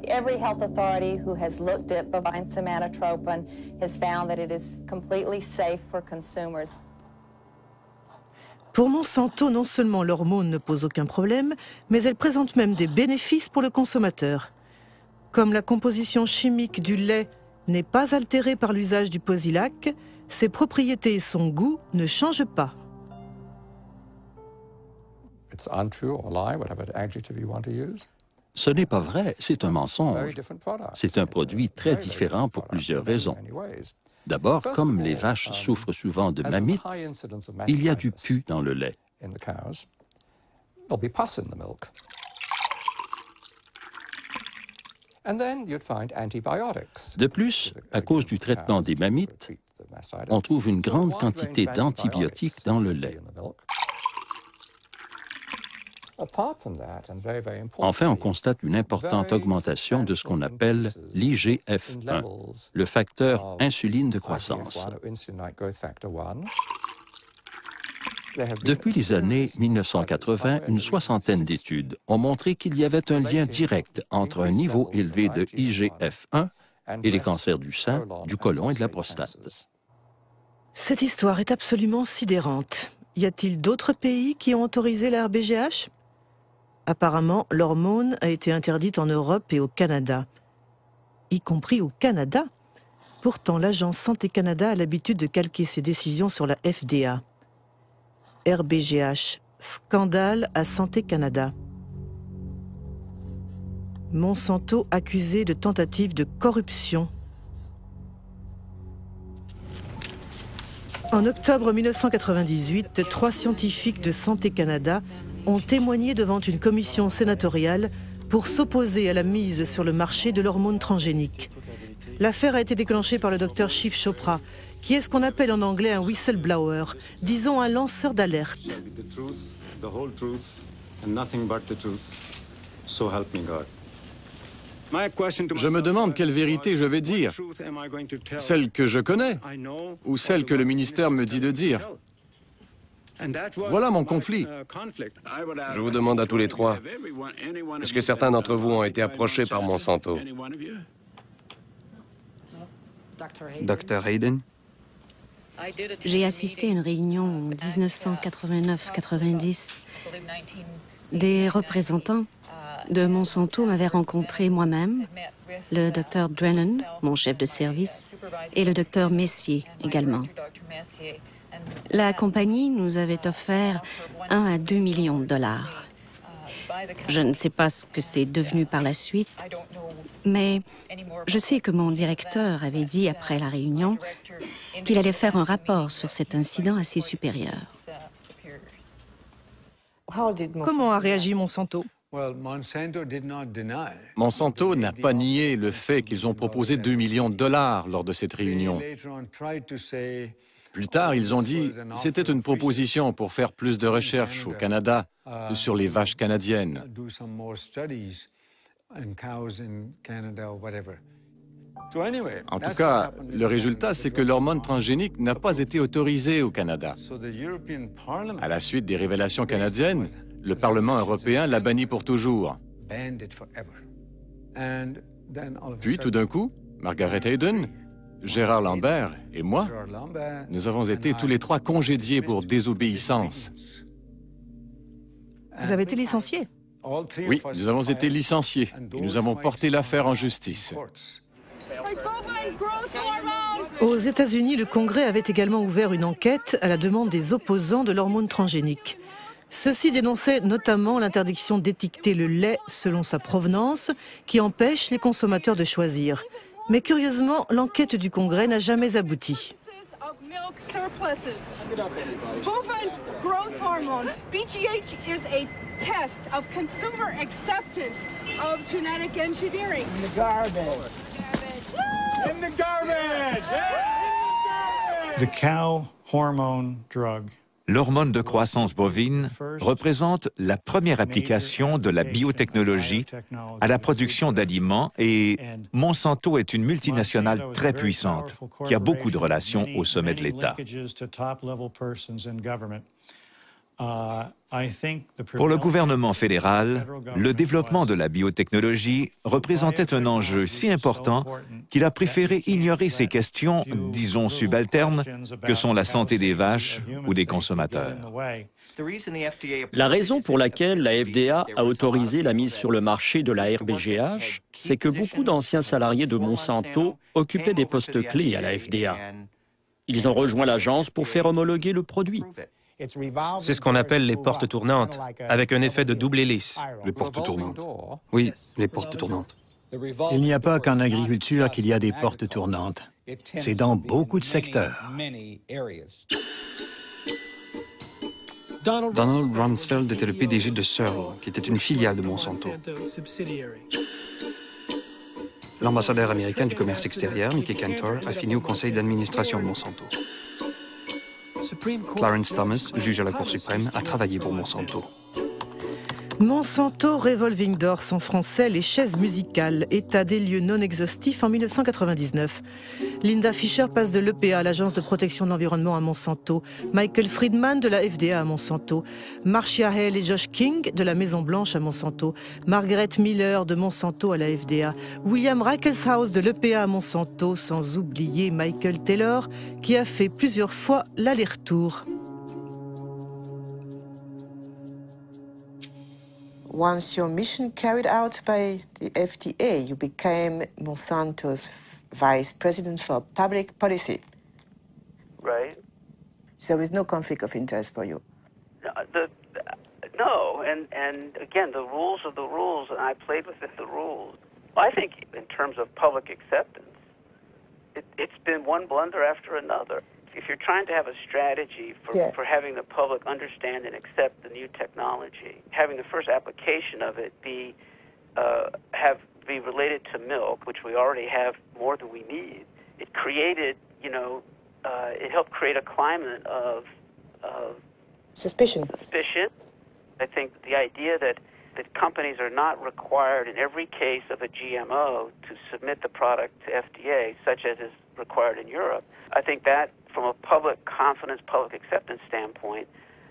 Every health authority who has looked at bovine somatotropin has found that it is completely safe for consumers. Pour Monsanto, non seulement l'hormone ne pose aucun problème, mais elle présente même des bénéfices pour le consommateur. Comme la composition chimique du lait n'est pas altérée par l'usage du Posilac, ses propriétés et son goût ne changent pas. Ce n'est pas vrai, c'est un mensonge. C'est un produit très différent pour plusieurs raisons. D'abord, comme les vaches souffrent souvent de mamite, il y a du pus dans le lait. De plus, à cause du traitement des mammites, on trouve une grande quantité d'antibiotiques dans le lait. Enfin, on constate une importante augmentation de ce qu'on appelle l'IGF-1, le facteur insuline de croissance. Depuis les années 1980, une soixantaine d'études ont montré qu'il y avait un lien direct entre un niveau élevé de IGF-1 et les cancers du sein, du côlon et de la prostate. Cette histoire est absolument sidérante. Y a-t-il d'autres pays qui ont autorisé la RBGH? Apparemment, l'hormone a été interdite en Europe et au Canada. Y compris au Canada? Pourtant, l'agence Santé Canada a l'habitude de calquer ses décisions sur la FDA. RBGH, scandale à Santé Canada. Monsanto accusé de tentative de corruption. En octobre 1998, 3 scientifiques de Santé Canada ont témoigné devant une commission sénatoriale pour s'opposer à la mise sur le marché de l'hormone transgénique. L'affaire a été déclenchée par le docteur Shiv Chopra, qui est ce qu'on appelle en anglais un whistleblower, disons un lanceur d'alerte. Je me demande quelle vérité je vais dire. Celle que je connais ou celle que le ministère me dit de dire. Voilà mon conflit. Je vous demande à tous les trois, est-ce que certains d'entre vous ont été approchés par Monsanto? Dr. Hayden? J'ai assisté à une réunion en 1989-90. Des représentants de Monsanto m'avaient rencontré moi-même, le Dr. Drennan, mon chef de service, et le Dr. Messier également. La compagnie nous avait offert 1 à 2 millions de dollars. Je ne sais pas ce que c'est devenu par la suite, mais je sais que mon directeur avait dit après la réunion qu'il allait faire un rapport sur cet incident à ses supérieurs. Comment a réagi Monsanto? Monsanto n'a pas nié le fait qu'ils ont proposé 2 millions de dollars lors de cette réunion. Plus tard, ils ont dit que c'était une proposition pour faire plus de recherches au Canada sur les vaches canadiennes. En tout cas, le résultat, c'est que l'hormone transgénique n'a pas été autorisée au Canada. À la suite des révélations canadiennes, le Parlement européen l'a banni pour toujours. Puis, tout d'un coup, Margaret Hayden, Gérard Lambert et moi, nous avons été tous les trois congédiés pour désobéissance. Vous avez été licencié? Oui, nous avons été licenciés et nous avons porté l'affaire en justice. Aux États-Unis, le Congrès avait également ouvert une enquête à la demande des opposants de l'hormone transgénique. Ceux-ci dénonçaient notamment l'interdiction d'étiqueter le lait selon sa provenance, qui empêche les consommateurs de choisir. Mais curieusement, l'enquête du Congrès n'a jamais abouti. Bovine growth hormone, BGH, is a test of consumer acceptance of genetic engineering. In the garbage. In the garbage! The cow hormone drug. L'hormone de croissance bovine représente la première application de la biotechnologie à la production d'aliments et Monsanto est une multinationale très puissante qui a beaucoup de relations au sommet de l'État. Pour le gouvernement fédéral, le développement de la biotechnologie représentait un enjeu si important qu'il a préféré ignorer ces questions, disons subalternes, que sont la santé des vaches ou des consommateurs. La raison pour laquelle la FDA a autorisé la mise sur le marché de la RBGH, c'est que beaucoup d'anciens salariés de Monsanto occupaient des postes clés à la FDA. Ils ont rejoint l'agence pour faire homologuer le produit. C'est ce qu'on appelle les portes tournantes, avec un effet de double hélice. Les portes tournantes. Oui, les portes tournantes. Il n'y a pas qu'en agriculture qu'il y a des portes tournantes. C'est dans beaucoup de secteurs. Donald Rumsfeld était le PDG de Searle, qui était une filiale de Monsanto. L'ambassadeur américain du commerce extérieur, Mickey Cantor, a fini au conseil d'administration de Monsanto. Clarence Thomas, juge à la Cour suprême, a travaillé pour Monsanto. Monsanto Revolving Doors, en français Les chaises musicales, état des lieux non exhaustif en 1999. Linda Fisher passe de l'EPA à l'Agence de protection de l'environnement à Monsanto, Michael Friedman de la FDA à Monsanto, Marcia Hale et Josh King de la Maison Blanche à Monsanto, Margaret Miller de Monsanto à la FDA, William Rickelshaus de l'EPA à Monsanto, sans oublier Michael Taylor qui a fait plusieurs fois l'aller-retour. Once your mission carried out by the FDA, you became Monsanto's vice president for public policy. Right. There is no conflict of interest for you. No, and again, the rules are the rules, and I played within the rules. I think in terms of public acceptance, it's been one blunder after another. If you're trying to have a strategy for having the public understand and accept the new technology, having the first application of it be related to milk, which we already have more than we need, it created, it helped create a climate of suspicion. I think the idea that companies are not required in every case of a GMO to submit the product to FDA, such as is required in Europe, I think that from a public confidence, public acceptance standpoint,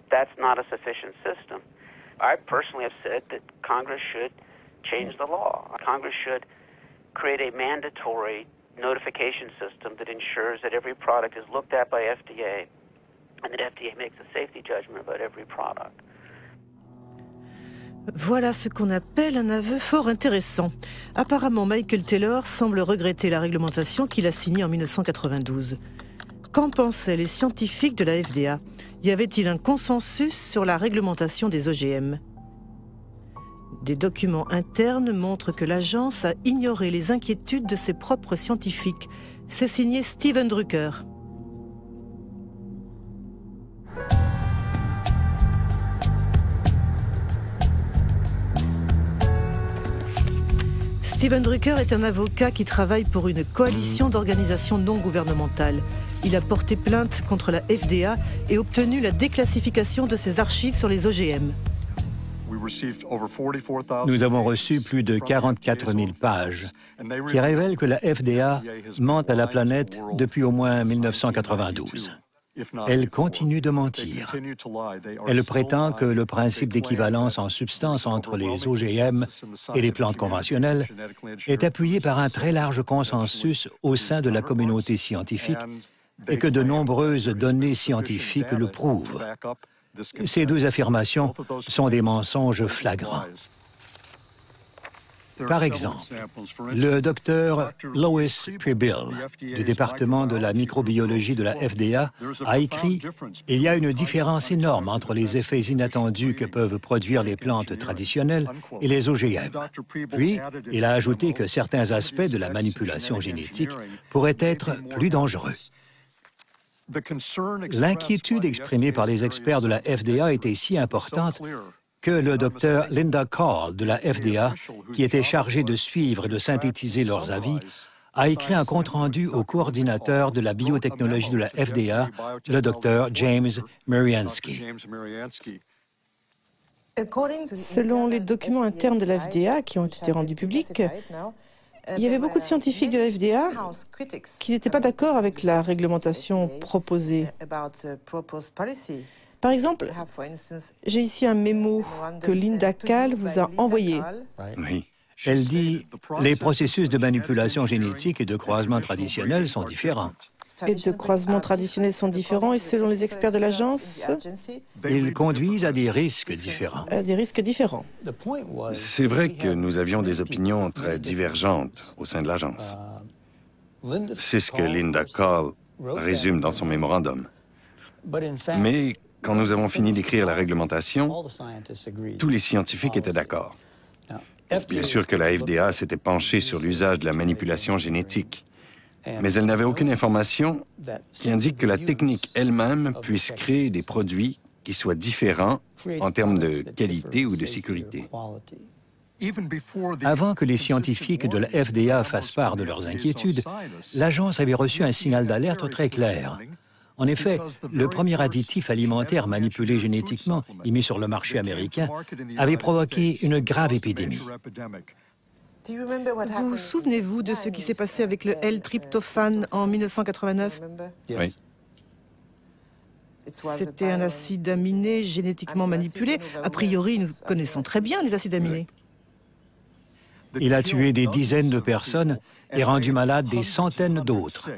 that's not a sufficient system. I personally have said that Congress should change the law. Congress should create a mandatory notification system that ensures that every product is looked at by FDA and that FDA makes a safety judgment about every product. Voilà ce qu'on appelle un aveu fort intéressant. Apparemment, Michael Taylor semble regretter la réglementation qu'il a signée en 1992. Qu'en pensaient les scientifiques de la FDA? Y avait-il un consensus sur la réglementation des OGM? Des documents internes montrent que l'agence a ignoré les inquiétudes de ses propres scientifiques. C'est signé Steven Drucker. Steven Drucker est un avocat qui travaille pour une coalition d'organisations non gouvernementales. Il a porté plainte contre la FDA et obtenu la déclassification de ses archives sur les OGM. Nous avons reçu plus de 44 000 pages qui révèlent que la FDA ment à la planète depuis au moins 1992. Elle continue de mentir. Elle prétend que le principe d'équivalence en substance entre les OGM et les plantes conventionnelles est appuyé par un très large consensus au sein de la communauté scientifique et que de nombreuses données scientifiques le prouvent. Ces deux affirmations sont des mensonges flagrants. Par exemple, le docteur Lois Prebill du département de la microbiologie de la FDA a écrit « Il y a une différence énorme entre les effets inattendus que peuvent produire les plantes traditionnelles et les OGM. » Puis, il a ajouté que certains aspects de la manipulation génétique pourraient être plus dangereux. L'inquiétude exprimée par les experts de la FDA était si importante que le docteur Linda Call de la FDA, qui était chargé de suivre et de synthétiser leurs avis, a écrit un compte-rendu au coordinateur de la biotechnologie de la FDA, le docteur James Mariansky. Selon les documents internes de la FDA qui ont été rendus publics, il y avait beaucoup de scientifiques de la FDA qui n'étaient pas d'accord avec la réglementation proposée. Par exemple, j'ai ici un mémo que Linda Call vous a envoyé. Oui. Elle dit « Les processus de manipulation génétique et de croisement traditionnel sont différents. » Et de croisements traditionnels sont différents et selon les experts de l'agence, ils conduisent à des risques différents. C'est vrai que nous avions des opinions très divergentes au sein de l'agence. C'est ce que Linda Call résume dans son mémorandum. Mais quand nous avons fini d'écrire la réglementation, tous les scientifiques étaient d'accord. Bien sûr que la FDA s'était penchée sur l'usage de la manipulation génétique, mais elle n'avait aucune information qui indique que la technique elle-même puisse créer des produits qui soient différents en termes de qualité ou de sécurité. Avant que les scientifiques de la FDA fassent part de leurs inquiétudes, l'agence avait reçu un signal d'alerte très clair. En effet, le premier additif alimentaire manipulé génétiquement et mis sur le marché américain avait provoqué une grave épidémie. Vous souvenez-vous de ce qui s'est passé avec le L-tryptophane en 1989? Oui. C'était un acide aminé génétiquement manipulé. A priori, nous connaissons très bien les acides aminés. Il a tué des dizaines de personnes et rendu malades des centaines d'autres.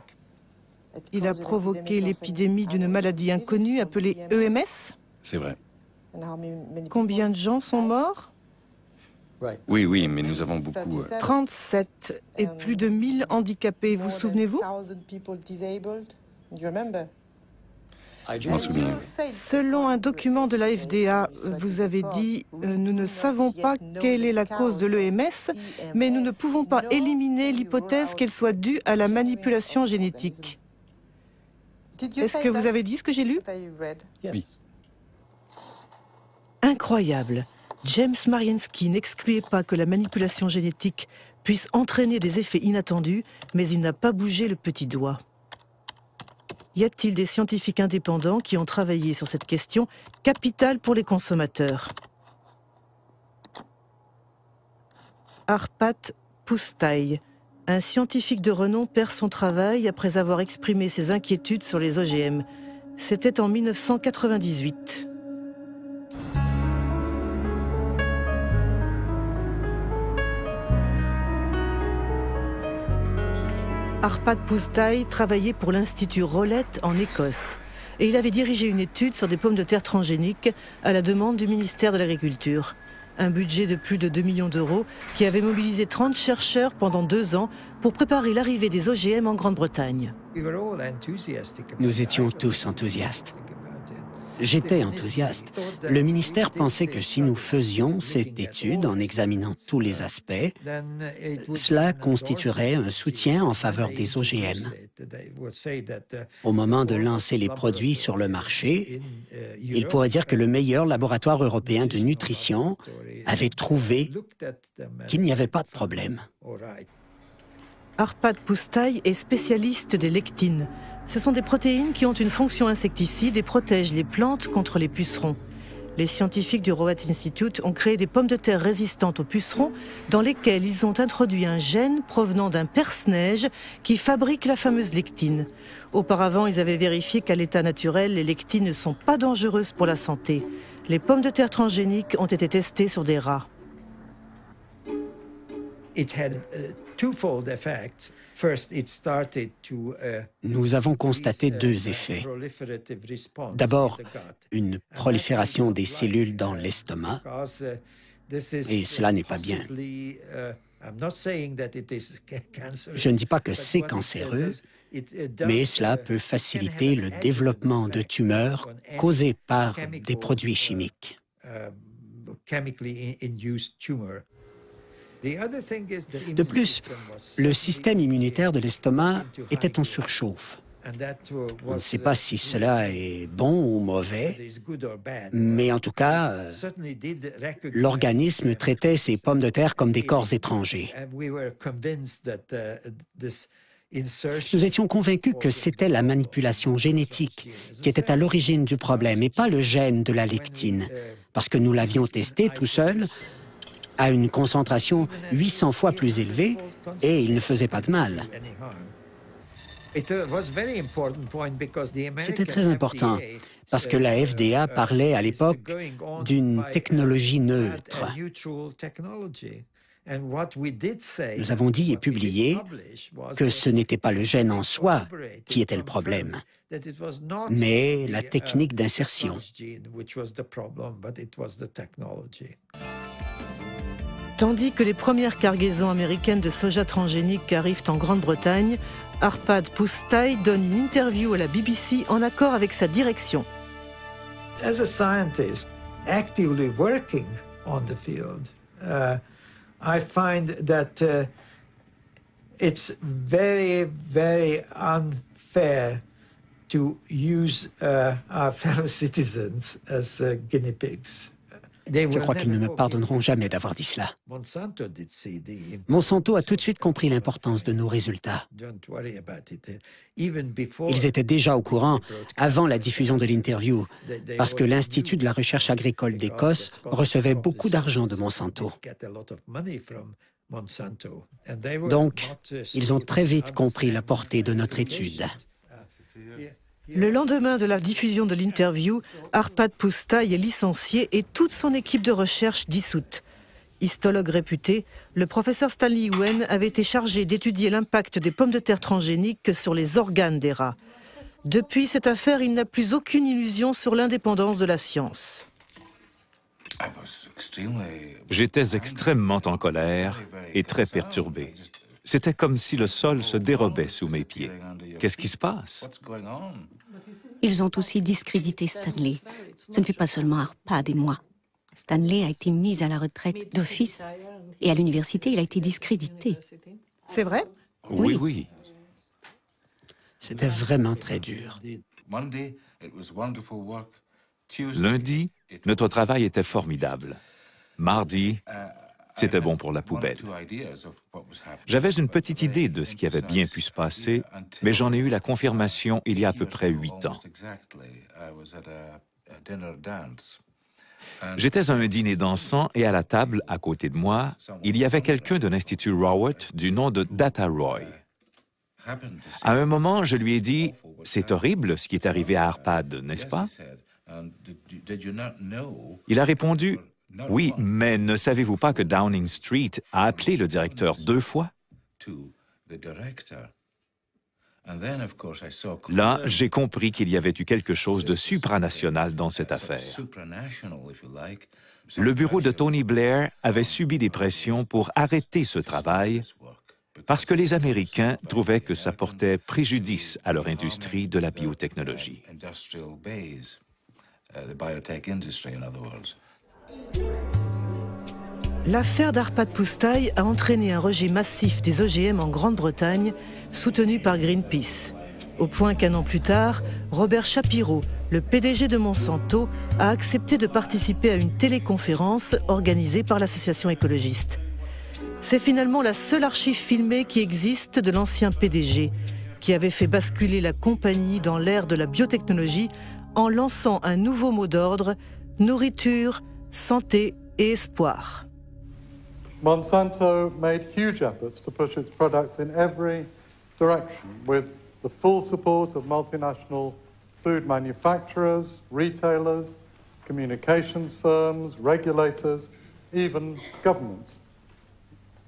Il a provoqué l'épidémie d'une maladie inconnue appelée EMS. C'est vrai. Combien de gens sont morts? Oui, oui, mais nous avons beaucoup... 37 et plus de 1000 handicapés, vous souvenez-vous? Je m'en souviens. Selon un document de la FDA, vous avez dit « Nous ne savons pas quelle est la cause de l'EMS, mais nous ne pouvons pas éliminer l'hypothèse qu'elle soit due à la manipulation génétique ». Est-ce que vous avez dit ce que j'ai lu? Oui. Incroyable. James Mariensky n'excluait pas que la manipulation génétique puisse entraîner des effets inattendus, mais il n'a pas bougé le petit doigt. Y a-t-il des scientifiques indépendants qui ont travaillé sur cette question capitale pour les consommateurs? Arpat Pusztai, un scientifique de renom, perd son travail après avoir exprimé ses inquiétudes sur les OGM. C'était en 1998. Arpat Pusztai travaillait pour l'Institut Rowlett en Écosse et il avait dirigé une étude sur des pommes de terre transgéniques à la demande du ministère de l'Agriculture. Un budget de plus de 2 millions d'euros qui avait mobilisé 30 chercheurs pendant 2 ans pour préparer l'arrivée des OGM en Grande-Bretagne. Nous étions tous enthousiastes. J'étais enthousiaste. Le ministère pensait que si nous faisions cette étude en examinant tous les aspects, cela constituerait un soutien en faveur des OGM. Au moment de lancer les produits sur le marché, il pourrait dire que le meilleur laboratoire européen de nutrition avait trouvé qu'il n'y avait pas de problème. Arpat Pusztai est spécialiste des lectines. Ce sont des protéines qui ont une fonction insecticide et protègent les plantes contre les pucerons. Les scientifiques du Rowlett Institute ont créé des pommes de terre résistantes aux pucerons dans lesquelles ils ont introduit un gène provenant d'un perce-neige qui fabrique la fameuse lectine. Auparavant, ils avaient vérifié qu'à l'état naturel, les lectines ne sont pas dangereuses pour la santé. Les pommes de terre transgéniques ont été testées sur des rats. Nous avons constaté 2 effets. D'abord, une prolifération des cellules dans l'estomac, et cela n'est pas bien. Je ne dis pas que c'est cancéreux, mais cela peut faciliter le développement de tumeurs causées par des produits chimiques. De plus, le système immunitaire de l'estomac était en surchauffe. On ne sait pas si cela est bon ou mauvais, mais en tout cas, l'organisme traitait ces pommes de terre comme des corps étrangers. Nous étions convaincus que c'était la manipulation génétique qui était à l'origine du problème et pas le gène de la lectine, parce que nous l'avions testé tout seul à une concentration 800 fois plus élevée et il ne faisait pas de mal. C'était très important parce que la FDA parlait à l'époque d'une technologie neutre. Nous avons dit et publié que ce n'était pas le gène en soi qui était le problème, mais la technique d'insertion. Tandis que les premières cargaisons américaines de soja transgénique arrivent en Grande-Bretagne, Arpat Pusztai donne une interview à la BBC en accord avec sa direction. As a scientist actively working on the field, I find that it's very, very unfair to use our fellow citizens as guinea pigs. Je crois qu'ils ne me pardonneront jamais d'avoir dit cela. Monsanto a tout de suite compris l'importance de nos résultats. Ils étaient déjà au courant avant la diffusion de l'interview, parce que l'Institut de la recherche agricole d'Écosse recevait beaucoup d'argent de Monsanto. Donc, ils ont très vite compris la portée de notre étude. Le lendemain de la diffusion de l'interview, Arpad Pusztai est licencié et toute son équipe de recherche dissoute. Histologue réputé, le professeur Stanley Yuen avait été chargé d'étudier l'impact des pommes de terre transgéniques sur les organes des rats. Depuis cette affaire, il n'a plus aucune illusion sur l'indépendance de la science. J'étais extrêmement en colère et très perturbé. C'était comme si le sol se dérobait sous mes pieds. Qu'est-ce qui se passe? Ils ont aussi discrédité Stanley. Ce ne fut pas seulement Arpad et moi. Stanley a été mis à la retraite d'office et à l'université, il a été discrédité. C'est vrai? Oui, oui. C'était vraiment très dur. Lundi, notre travail était formidable. Mardi, c'était bon pour la poubelle. J'avais une petite idée de ce qui avait bien pu se passer, mais j'en ai eu la confirmation il y a à peu près 8 ans. J'étais à un dîner dansant et à la table, à côté de moi, il y avait quelqu'un de l'Institut Rowett du nom de Data Roy. À un moment, je lui ai dit « C'est horrible ce qui est arrivé à Arpad, n'est-ce pas ?» Il a répondu « Oui, mais ne savez-vous pas que Downing Street a appelé le directeur 2 fois ?» Là, j'ai compris qu'il y avait eu quelque chose de supranational dans cette affaire. Le bureau de Tony Blair avait subi des pressions pour arrêter ce travail parce que les Américains trouvaient que ça portait préjudice à leur industrie de la biotechnologie. L'affaire d'Arpad Pusztai a entraîné un rejet massif des OGM en Grande-Bretagne, soutenu par Greenpeace. Au point qu'1 an plus tard, Robert Shapiro, le PDG de Monsanto, a accepté de participer à une téléconférence organisée par l'association écologiste. C'est finalement la seule archive filmée qui existe de l'ancien PDG, qui avait fait basculer la compagnie dans l'ère de la biotechnologie en lançant un nouveau mot d'ordre, nourriture, santé et espoir. Monsanto made huge efforts to push its products in every direction with the full support of multinational food manufacturers, retailers, communications firms, regulators, even governments.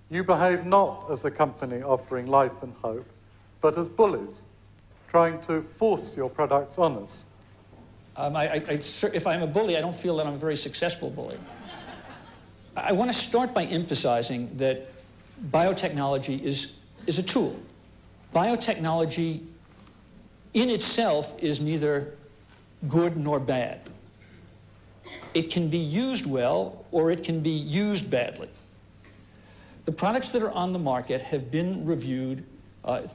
You behave not as a company offering life and hope, but as bullies, trying to force your products on us. If I'm a bully, I don't feel that I'm a very successful bully. I want to start by emphasizing that biotechnology is a tool. Biotechnology in itself is neither good nor bad. It can be used well or it can be used badly. The products that are on the market have been reviewed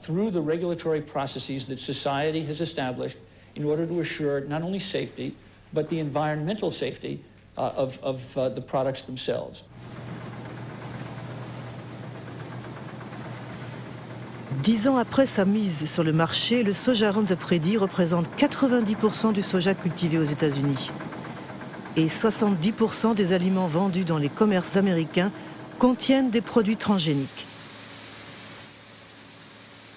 through the regulatory processes that society has established in order to assure not only safety, but the environmental safety of the products themselves. 10 ans après sa mise sur le marché, le soja Roundup Ready représente 90% du soja cultivé aux États-Unis. Et 70% des aliments vendus dans les commerces américains contiennent des produits transgéniques.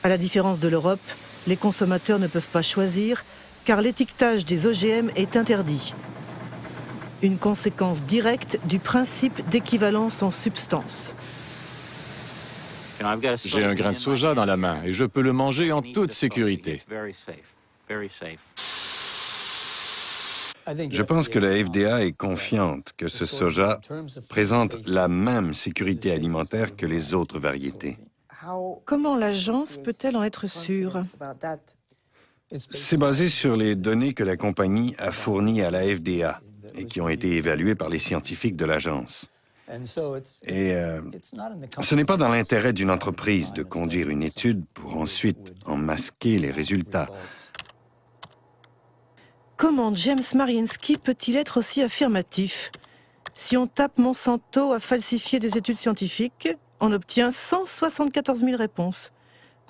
À la différence de l'Europe, les consommateurs ne peuvent pas choisir car l'étiquetage des OGM est interdit. Une conséquence directe du principe d'équivalence en substance. J'ai un grain de soja dans la main et je peux le manger en toute sécurité. Je pense que la FDA est confiante que ce soja présente la même sécurité alimentaire que les autres variétés. Comment l'agence peut-elle en être sûre? C'est basé sur les données que la compagnie a fournies à la FDA et qui ont été évaluées par les scientifiques de l'agence. Et ce n'est pas dans l'intérêt d'une entreprise de conduire une étude pour ensuite en masquer les résultats. Comment James Mariinsky peut-il être aussi affirmatif? Si on tape Monsanto a falsifié des études scientifiques, on obtient 174 000 réponses.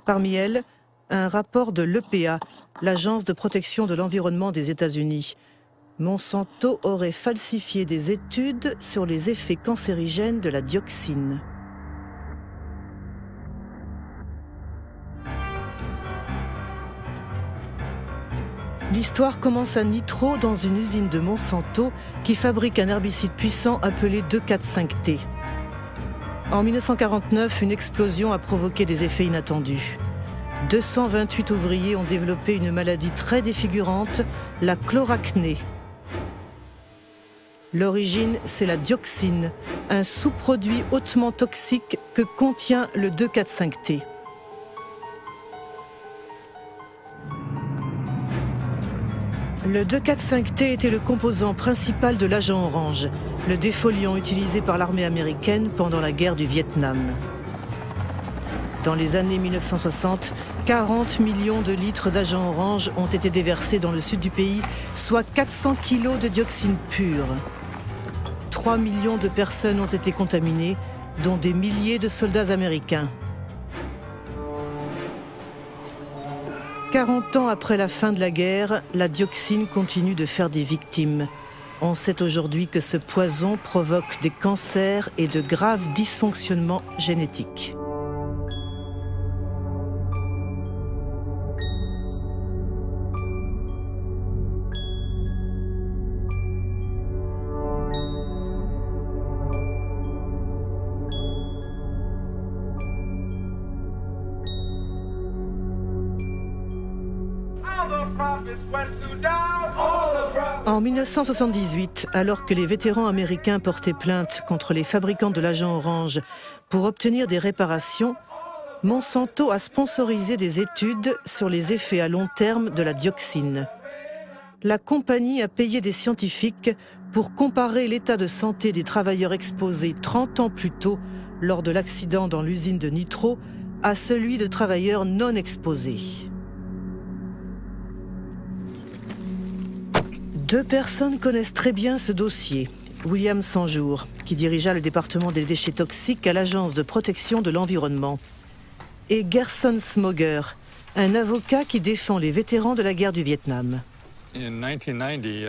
Parmi elles, un rapport de l'EPA, l'Agence de protection de l'environnement des États-Unis. Monsanto aurait falsifié des études sur les effets cancérigènes de la dioxine. L'histoire commence à Nitro dans une usine de Monsanto qui fabrique un herbicide puissant appelé 2,4,5-T. En 1949, une explosion a provoqué des effets inattendus. 228 ouvriers ont développé une maladie très défigurante, la chloracné. L'origine, c'est la dioxine, un sous-produit hautement toxique que contient le 2,4,5-T. Le 2,4,5-T était le composant principal de l'agent orange, le défoliant utilisé par l'armée américaine pendant la guerre du Vietnam. Dans les années 1960, 40 millions de litres d'agent orange ont été déversés dans le sud du pays, soit 400 kilos de dioxine pure. 3 millions de personnes ont été contaminées, dont des milliers de soldats américains. 40 ans après la fin de la guerre, la dioxine continue de faire des victimes. On sait aujourd'hui que ce poison provoque des cancers et de graves dysfonctionnements génétiques. En 1978, alors que les vétérans américains portaient plainte contre les fabricants de l'agent orange pour obtenir des réparations, Monsanto a sponsorisé des études sur les effets à long terme de la dioxine. La compagnie a payé des scientifiques pour comparer l'état de santé des travailleurs exposés 30 ans plus tôt lors de l'accident dans l'usine de Nitro à celui de travailleurs non exposés. 2 personnes connaissent très bien ce dossier. William Sanjour, qui dirigea le département des déchets toxiques à l'Agence de protection de l'environnement, et Gerson Smoger, un avocat qui défend les vétérans de la guerre du Vietnam.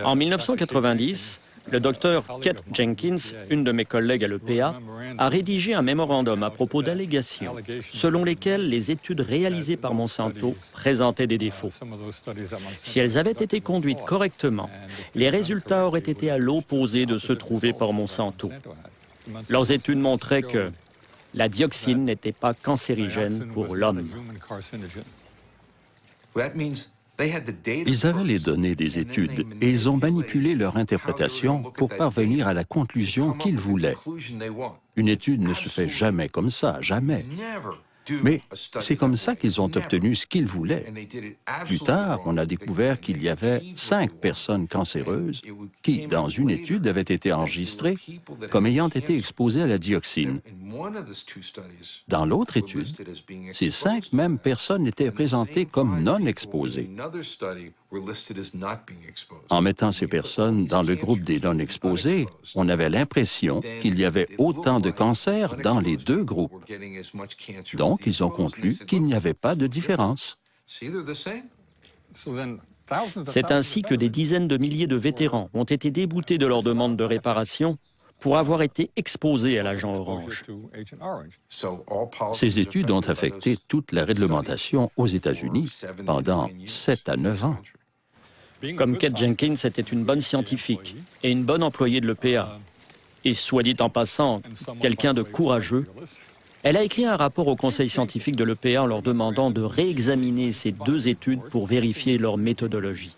En 1990, le docteur Kate Jenkins, une de mes collègues à l'EPA, a rédigé un mémorandum à propos d'allégations selon lesquelles les études réalisées par Monsanto présentaient des défauts. Si elles avaient été conduites correctement, les résultats auraient été à l'opposé de ceux trouvés par Monsanto. Leurs études montraient que la dioxine n'était pas cancérigène pour l'homme. Ils avaient les données des études et ils ont manipulé leur interprétation pour parvenir à la conclusion qu'ils voulaient. Une étude ne se fait jamais comme ça, jamais. Mais c'est comme ça qu'ils ont obtenu ce qu'ils voulaient. Plus tard, on a découvert qu'il y avait 5 personnes cancéreuses qui, dans une étude, avaient été enregistrées comme ayant été exposées à la dioxine. Dans l'autre étude, ces 5 mêmes personnes étaient présentées comme non exposées. En mettant ces personnes dans le groupe des non exposés, on avait l'impression qu'il y avait autant de cancers dans les 2 groupes. Donc, ils ont conclu qu'il n'y avait pas de différence. C'est ainsi que des dizaines de milliers de vétérans ont été déboutés de leur demande de réparation pour avoir été exposés à l'agent orange. Ces études ont affecté toute la réglementation aux États-Unis pendant 7 à 9 ans. Comme Kate Jenkins était une bonne scientifique et une bonne employée de l'EPA, et soit dit en passant, quelqu'un de courageux, elle a écrit un rapport au conseil scientifique de l'EPA en leur demandant de réexaminer ces 2 études pour vérifier leur méthodologie.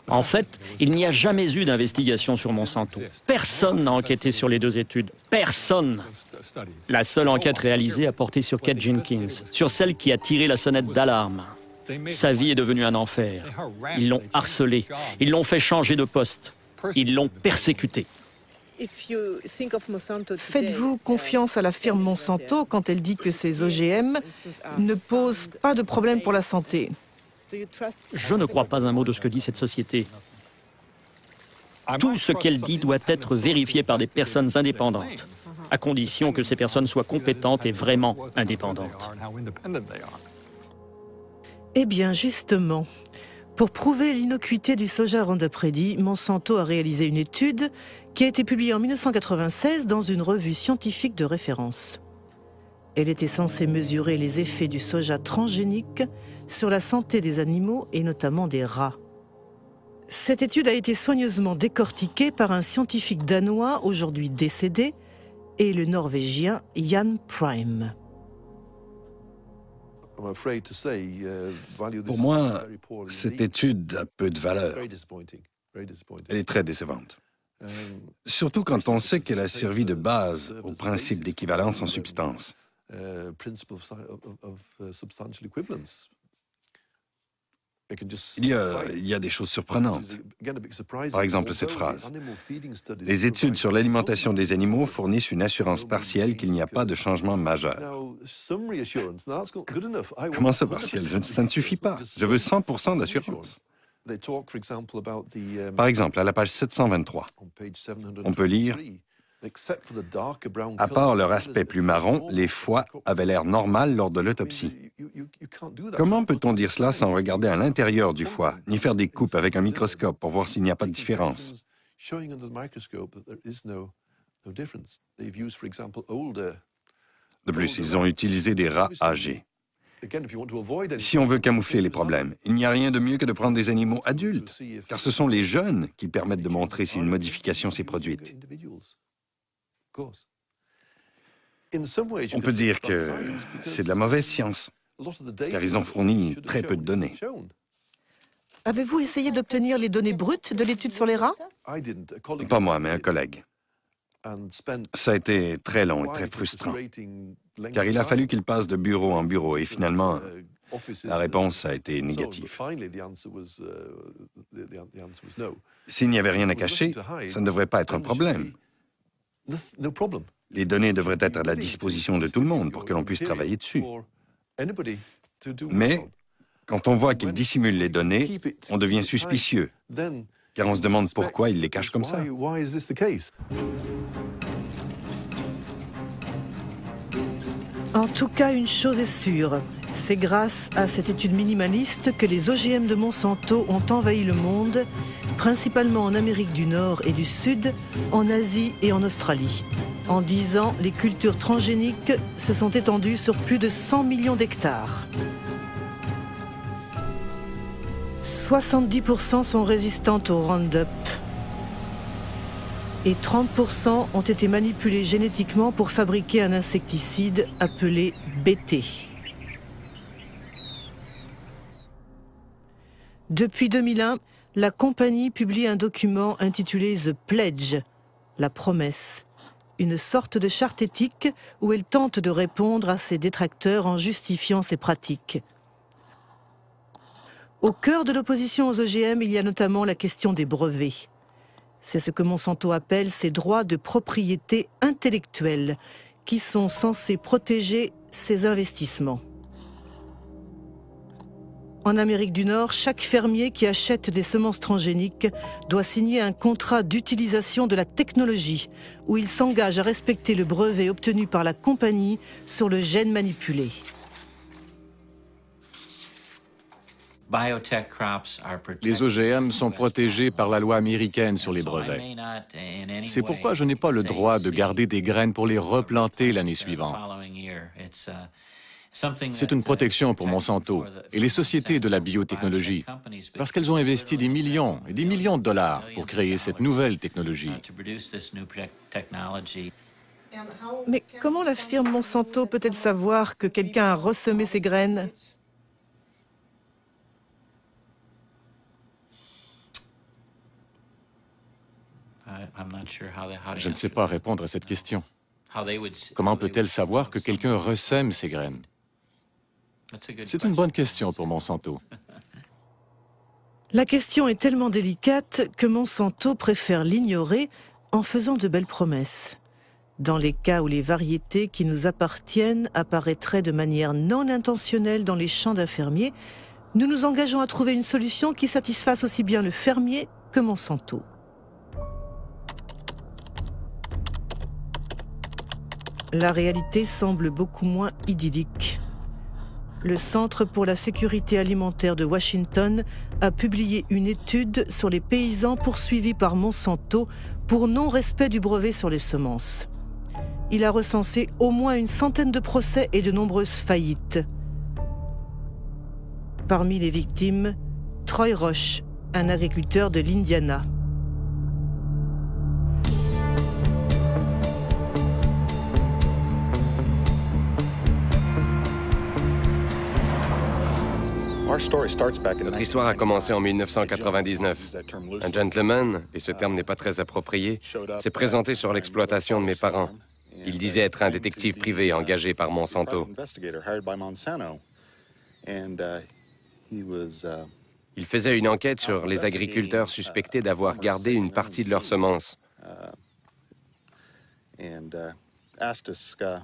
En fait, il n'y a jamais eu d'investigation sur Monsanto. Personne n'a enquêté sur les 2 études. Personne. La seule enquête réalisée a porté sur Kate Jenkins, sur celle qui a tiré la sonnette d'alarme. Sa vie est devenue un enfer. Ils l'ont harcelée. Ils l'ont fait changer de poste. Ils l'ont persécutée. Faites-vous confiance à la firme Monsanto quand elle dit que ces OGM ne posent pas de problème pour la santé? Je ne crois pas un mot de ce que dit cette société. Tout ce qu'elle dit doit être vérifié par des personnes indépendantes, à condition que ces personnes soient compétentes et vraiment indépendantes. Eh bien, justement, pour prouver l'innocuité du soja Roundup Ready, Monsanto a réalisé une étude qui a été publiée en 1996 dans une revue scientifique de référence. Elle était censée mesurer les effets du soja transgénique sur la santé des animaux et notamment des rats. Cette étude a été soigneusement décortiquée par un scientifique danois, aujourd'hui décédé, et le norvégien Jan Prime. Pour moi, cette étude a peu de valeur. Elle est très décevante. Surtout quand on sait qu'elle a servi de base au principe d'équivalence en substance. Il y a des choses surprenantes. Par exemple, cette phrase. Les études sur l'alimentation des animaux fournissent une assurance partielle qu'il n'y a pas de changement majeur. Comment ça, partiel? Ça ne suffit pas. Je veux 100% d'assurance. Par exemple, à la page 723, on peut lire « À part leur aspect plus marron, les foies avaient l'air normal lors de l'autopsie. » Comment peut-on dire cela sans regarder à l'intérieur du foie, ni faire des coupes avec un microscope pour voir s'il n'y a pas de différence? De plus, ils ont utilisé des rats âgés. Si on veut camoufler les problèmes, il n'y a rien de mieux que de prendre des animaux adultes, car ce sont les jeunes qui permettent de montrer si une modification s'est produite. On peut dire que c'est de la mauvaise science, car ils ont fourni très peu de données. Avez-vous essayé d'obtenir les données brutes de l'étude sur les rats? Pas moi, mais un collègue. Ça a été très long et très frustrant, car il a fallu qu'il passe de bureau en bureau et finalement, la réponse a été négative. S'il n'y avait rien à cacher, ça ne devrait pas être un problème. Les données devraient être à la disposition de tout le monde pour que l'on puisse travailler dessus. Mais quand on voit qu'ils dissimulent les données, on devient suspicieux, car on se demande pourquoi ils les cachent comme ça. En tout cas, une chose est sûre, c'est grâce à cette étude minimaliste que les OGM de Monsanto ont envahi le monde, principalement en Amérique du Nord et du Sud, en Asie et en Australie. En 10 ans, les cultures transgéniques se sont étendues sur plus de 100 millions d'hectares. 70% sont résistantes au Roundup et 30% ont été manipulés génétiquement pour fabriquer un insecticide appelé BT. Depuis 2001, la compagnie publie un document intitulé The Pledge, la promesse, une sorte de charte éthique où elle tente de répondre à ses détracteurs en justifiant ses pratiques. Au cœur de l'opposition aux OGM, il y a notamment la question des brevets. C'est ce que Monsanto appelle ses droits de propriété intellectuelle, qui sont censés protéger ses investissements. En Amérique du Nord, chaque fermier qui achète des semences transgéniques doit signer un contrat d'utilisation de la technologie, où il s'engage à respecter le brevet obtenu par la compagnie sur le gène manipulé. Les OGM sont protégés par la loi américaine sur les brevets. C'est pourquoi je n'ai pas le droit de garder des graines pour les replanter l'année suivante. C'est une protection pour Monsanto et les sociétés de la biotechnologie, parce qu'elles ont investi des millions et des millions de dollars pour créer cette nouvelle technologie. Mais comment la firme Monsanto peut-elle savoir que quelqu'un a ressemé ses graines ? Je ne sais pas répondre à cette question. Comment peut-elle savoir que quelqu'un ressème ses graines? C'est une bonne question pour Monsanto. La question est tellement délicate que Monsanto préfère l'ignorer en faisant de belles promesses. Dans les cas où les variétés qui nous appartiennent apparaîtraient de manière non intentionnelle dans les champs d'un fermier, Nous nous engageons à trouver une solution qui satisfasse aussi bien le fermier que Monsanto. La réalité semble beaucoup moins idyllique. Le Centre pour la sécurité alimentaire de Washington a publié une étude sur les paysans poursuivis par Monsanto pour non-respect du brevet sur les semences. Il a recensé au moins une centaine de procès et de nombreuses faillites. Parmi les victimes, Troy Roche, un agriculteur de l'Indiana. Notre histoire a commencé en 1999. Un gentleman, et ce terme n'est pas très approprié, s'est présenté sur l'exploitation de mes parents. Il disait être un détective privé engagé par Monsanto. Il faisait une enquête sur les agriculteurs suspectés d'avoir gardé une partie de leurs semences. Il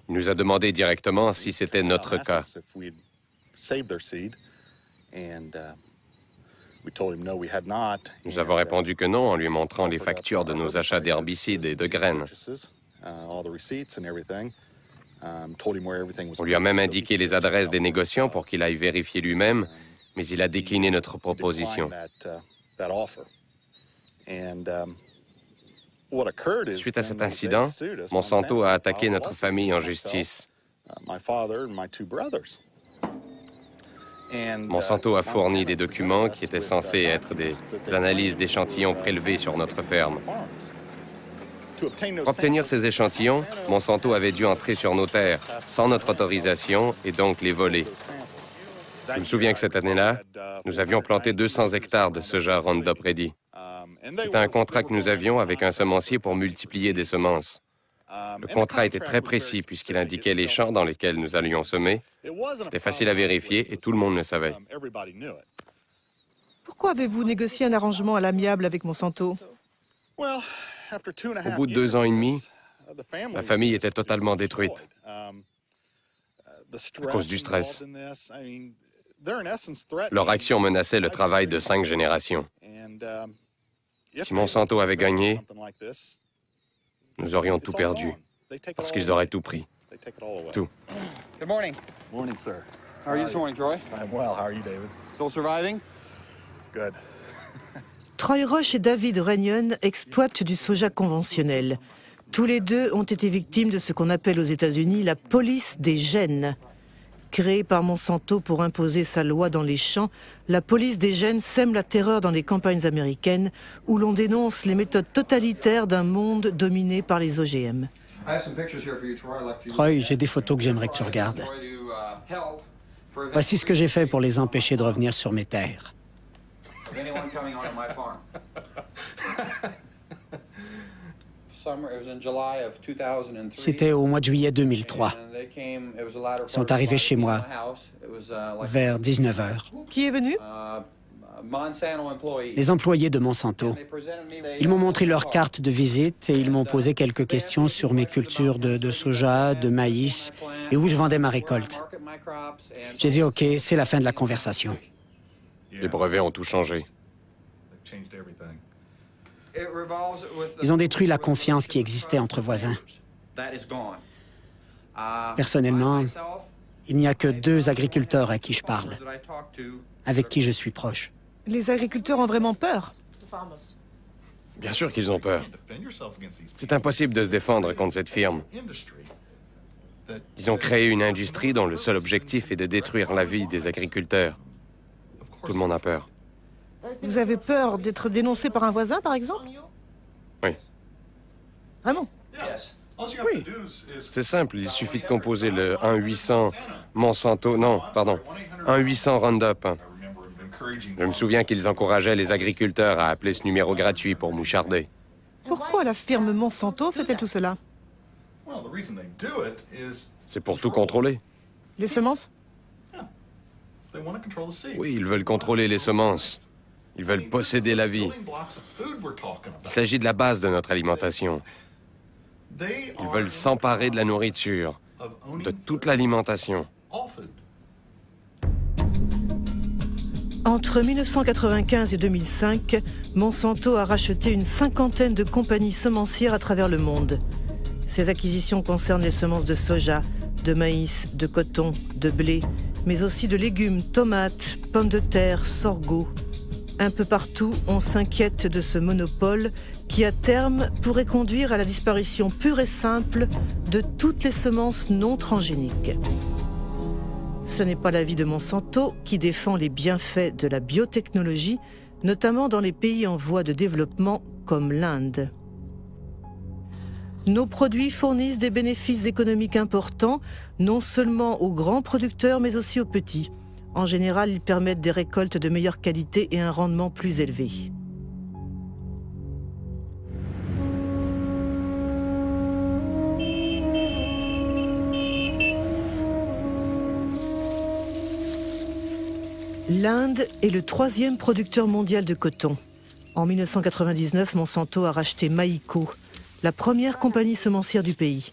nous a demandé directement si c'était notre cas. Nous avons répondu que non en lui montrant les factures de nos achats d'herbicides et de graines. On lui a même indiqué les adresses des négociants pour qu'il aille vérifier lui-même, mais il a décliné notre proposition. Suite à cet incident, Monsanto a attaqué notre famille en justice. Monsanto a fourni des documents qui étaient censés être des analyses d'échantillons prélevés sur notre ferme. Pour obtenir ces échantillons, Monsanto avait dû entrer sur nos terres sans notre autorisation et donc les voler. Je me souviens que cette année-là, nous avions planté 200 hectares de soja Roundup Ready. C'était un contrat que nous avions avec un semencier pour multiplier des semences. Le contrat était très précis puisqu'il indiquait les champs dans lesquels nous allions semer. C'était facile à vérifier et tout le monde le savait. Pourquoi avez-vous négocié un arrangement à l'amiable avec Monsanto? Au bout de 2 ans et demi, la famille était totalement détruite à cause du stress. Leur action menaçait le travail de 5 générations. Si Monsanto avait gagné, nous aurions tout perdu, parce qu'ils auraient tout pris. Tout. Good morning. Morning, sir. How are you this morning, Troy? I'm well. How are you, David? Still surviving? Good. Troy Roche et David Runyon exploitent du soja conventionnel. Tous les deux ont été victimes de ce qu'on appelle aux États-Unis la police des gènes. Créée par Monsanto pour imposer sa loi dans les champs, la police des gènes sème la terreur dans les campagnes américaines où l'on dénonce les méthodes totalitaires d'un monde dominé par les OGM. Troy, j'ai des photos que j'aimerais que tu regardes. Voici ce que j'ai fait pour les empêcher de revenir sur mes terres. C'était au mois de juillet 2003. Ils sont arrivés chez moi vers 19 h. Qui est venu? Les employés de Monsanto. Ils m'ont montré leur carte de visite et ils m'ont posé quelques questions sur mes cultures de soja, de maïs et où je vendais ma récolte. J'ai dit OK, c'est la fin de la conversation. Les brevets ont tout changé. Ils ont détruit la confiance qui existait entre voisins. Personnellement, il n'y a que 2 agriculteurs à qui je parle, avec qui je suis proche. Les agriculteurs ont vraiment peur? Bien sûr qu'ils ont peur. C'est impossible de se défendre contre cette firme. Ils ont créé une industrie dont le seul objectif est de détruire la vie des agriculteurs. Tout le monde a peur. Vous avez peur d'être dénoncé par un voisin, par exemple? Oui. Vraiment? Oui. C'est simple, il suffit de composer le 1-800 Monsanto... Non, pardon, 1-800 Roundup. Je me souviens qu'ils encourageaient les agriculteurs à appeler ce numéro gratuit pour moucharder. Pourquoi la firme Monsanto fait-elle tout cela? C'est pour tout contrôler. Les semences? Oui, ils veulent contrôler les semences. Ils veulent posséder la vie. Il s'agit de la base de notre alimentation. Ils veulent s'emparer de la nourriture, de toute l'alimentation. Entre 1995 et 2005, Monsanto a racheté une cinquantaine de compagnies semencières à travers le monde. Ces acquisitions concernent les semences de soja, de maïs, de coton, de blé, mais aussi de légumes, tomates, pommes de terre, sorgho. Un peu partout, on s'inquiète de ce monopole qui, à terme, pourrait conduire à la disparition pure et simple de toutes les semences non transgéniques. Ce n'est pas l'avis de Monsanto qui défend les bienfaits de la biotechnologie, notamment dans les pays en voie de développement comme l'Inde. Nos produits fournissent des bénéfices économiques importants, non seulement aux grands producteurs, mais aussi aux petits. En général, ils permettent des récoltes de meilleure qualité et un rendement plus élevé. L'Inde est le 3e producteur mondial de coton. En 1999, Monsanto a racheté Maïko, la première compagnie semencière du pays.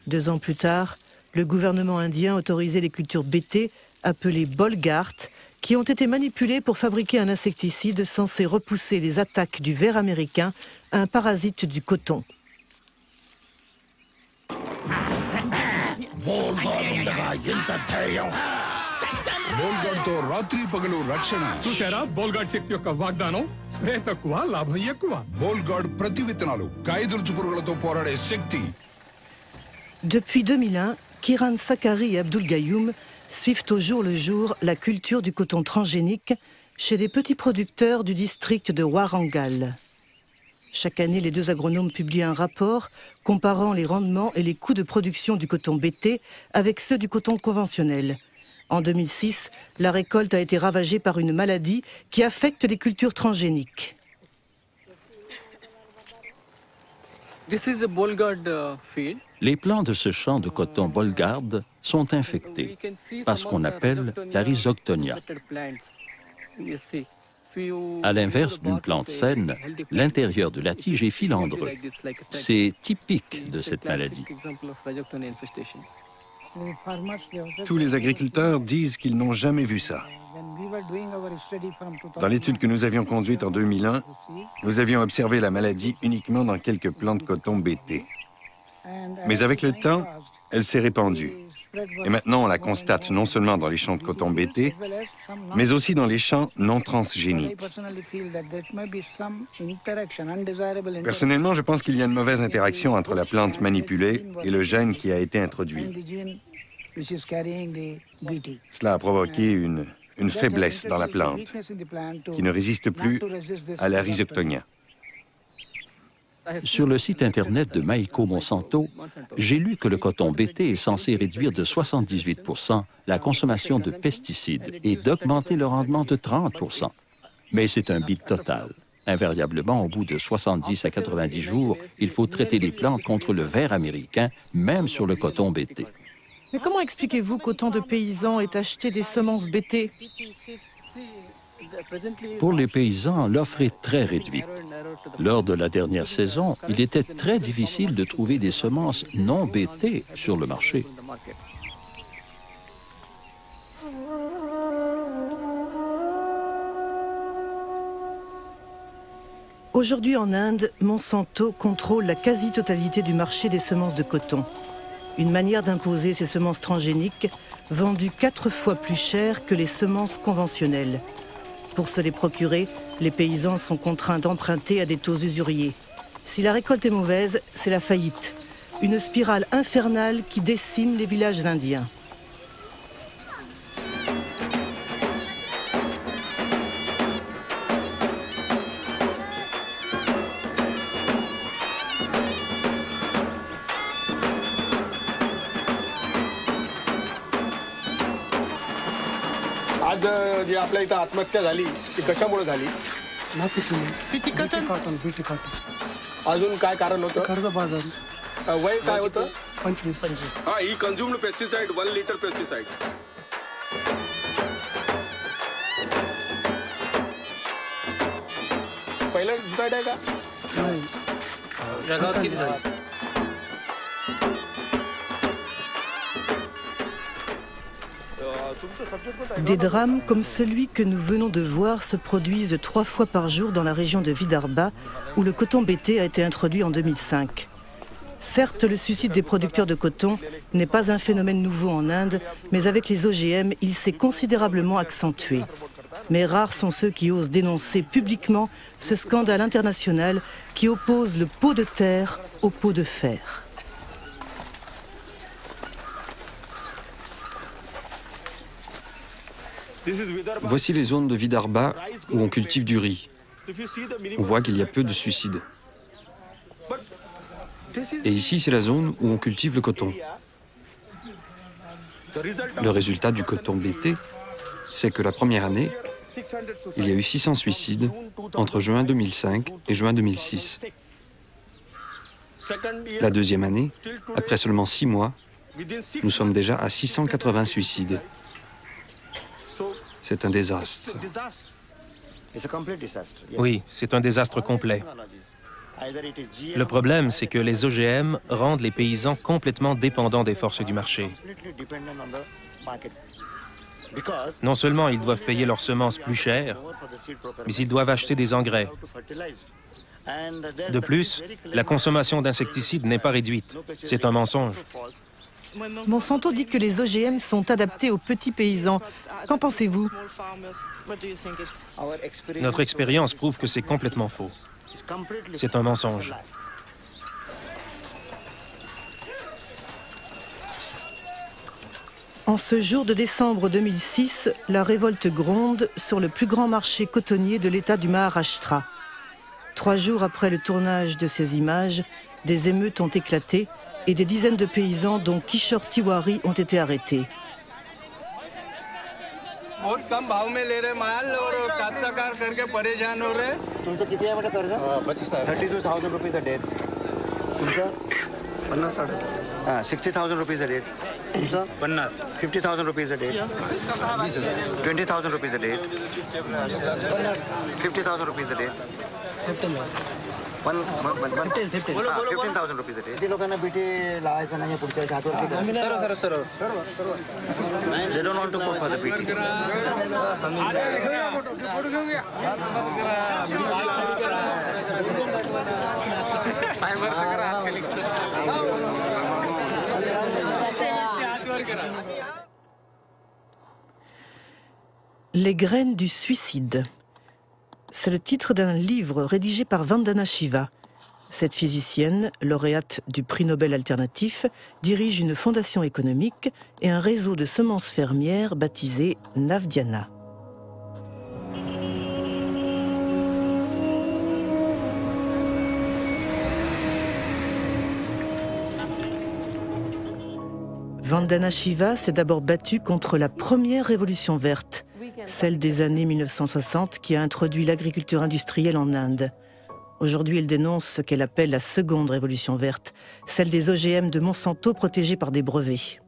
2 ans plus tard, le gouvernement indien autorisait les cultures BT, appelées Bolgart, qui ont été manipulées pour fabriquer un insecticide censé repousser les attaques du ver américain, un parasite du coton. Depuis 2001, Kiran Sakari et Abdul Gayoum suivent au jour le jour la culture du coton transgénique chez des petits producteurs du district de Warangal. Chaque année, les 2 agronomes publient un rapport comparant les rendements et les coûts de production du coton BT avec ceux du coton conventionnel. En 2006, la récolte a été ravagée par une maladie qui affecte les cultures transgéniques. Les plants de ce champ de coton Bolgard sont infectés par ce qu'on appelle la rhizoctonia. À l'inverse d'une plante saine, l'intérieur de la tige est filandreux. C'est typique de cette maladie. Tous les agriculteurs disent qu'ils n'ont jamais vu ça. Dans l'étude que nous avions conduite en 2001, nous avions observé la maladie uniquement dans quelques plants de coton BT. Mais avec le temps, elle s'est répandue. Et maintenant, on la constate non seulement dans les champs de coton BT, mais aussi dans les champs non transgéniques. Personnellement, je pense qu'il y a une mauvaise interaction entre la plante manipulée et le gène qui a été introduit. Cela a provoqué une faiblesse dans la plante qui ne résiste plus à la rhizoctonia. Sur le site Internet de Maïko Monsanto, j'ai lu que le coton BT est censé réduire de 78% la consommation de pesticides et d'augmenter le rendement de 30%. Mais c'est un bide total. Invariablement, au bout de 70 à 90 jours, il faut traiter les plantes contre le ver américain, même sur le coton BT. Mais comment expliquez-vous qu'autant de paysans aient acheté des semences BT? Pour les paysans, l'offre est très réduite. Lors de la dernière saison, il était très difficile de trouver des semences non BT sur le marché. Aujourd'hui en Inde, Monsanto contrôle la quasi-totalité du marché des semences de coton. Une manière d'imposer ces semences transgéniques vendues 4 fois plus cher que les semences conventionnelles. Pour se les procurer, les paysans sont contraints d'emprunter à des taux usuriers. Si la récolte est mauvaise, c'est la faillite. Une spirale infernale qui décime les villages indiens. आज जी आपल्या इथं आत्महत्या झाली ती कशामुळे झाली BT cotton अजून काय कारण होतं कर्जबाजारी वय काय होतं 25 हा ही कन्झ्युम्ड पेस्टिसाइड 1 लिटर पेस्टिसाइड पहिलं जुताड आहे का नाही जगात किती झाली Des drames comme celui que nous venons de voir se produisent 3 fois par jour dans la région de Vidarbha, où le coton BT a été introduit en 2005. Certes, le suicide des producteurs de coton n'est pas un phénomène nouveau en Inde, mais avec les OGM, il s'est considérablement accentué. Mais rares sont ceux qui osent dénoncer publiquement ce scandale international qui oppose le pot de terre au pot de fer. Voici les zones de Vidarbha où on cultive du riz. On voit qu'il y a peu de suicides. Et ici, c'est la zone où on cultive le coton. Le résultat du coton BT, c'est que la première année, il y a eu 600 suicides entre juin 2005 et juin 2006. La deuxième année, après seulement 6 mois, nous sommes déjà à 680 suicides. C'est un désastre. Oui, c'est un désastre complet. Le problème, c'est que les OGM rendent les paysans complètement dépendants des forces du marché. Non seulement ils doivent payer leurs semences plus chères, mais ils doivent acheter des engrais. De plus, la consommation d'insecticides n'est pas réduite. C'est un mensonge. Monsanto dit que les OGM sont adaptés aux petits paysans. Qu'en pensez-vous? Notre expérience prouve que c'est complètement faux. C'est un mensonge. En ce jour de décembre 2006, la révolte gronde sur le plus grand marché cotonnier de l'État du Maharashtra. 3 jours après le tournage de ces images, des émeutes ont éclaté et des dizaines de paysans, dont Kishore Tiwari, ont été arrêtés. हाँ 60,000 rupees a day. 50,000 rupees a day. 20,000 rupees a day. 50,000 rupees a day. 15,000 rupees a day. ती लोकांना बीटी लावायचं नाही पुढच्या हातवर. Sir. They don't want to go for the BT. Les graines du suicide. C'est le titre d'un livre rédigé par Vandana Shiva. Cette physicienne, lauréate du prix Nobel alternatif, dirige une fondation économique et un réseau de semences fermières baptisé Navdiana. Vandana Shiva s'est d'abord battue contre la première révolution verte, celle des années 1960 qui a introduit l'agriculture industrielle en Inde. Aujourd'hui, elle dénonce ce qu'elle appelle la seconde révolution verte, celle des OGM de Monsanto protégés par des brevets.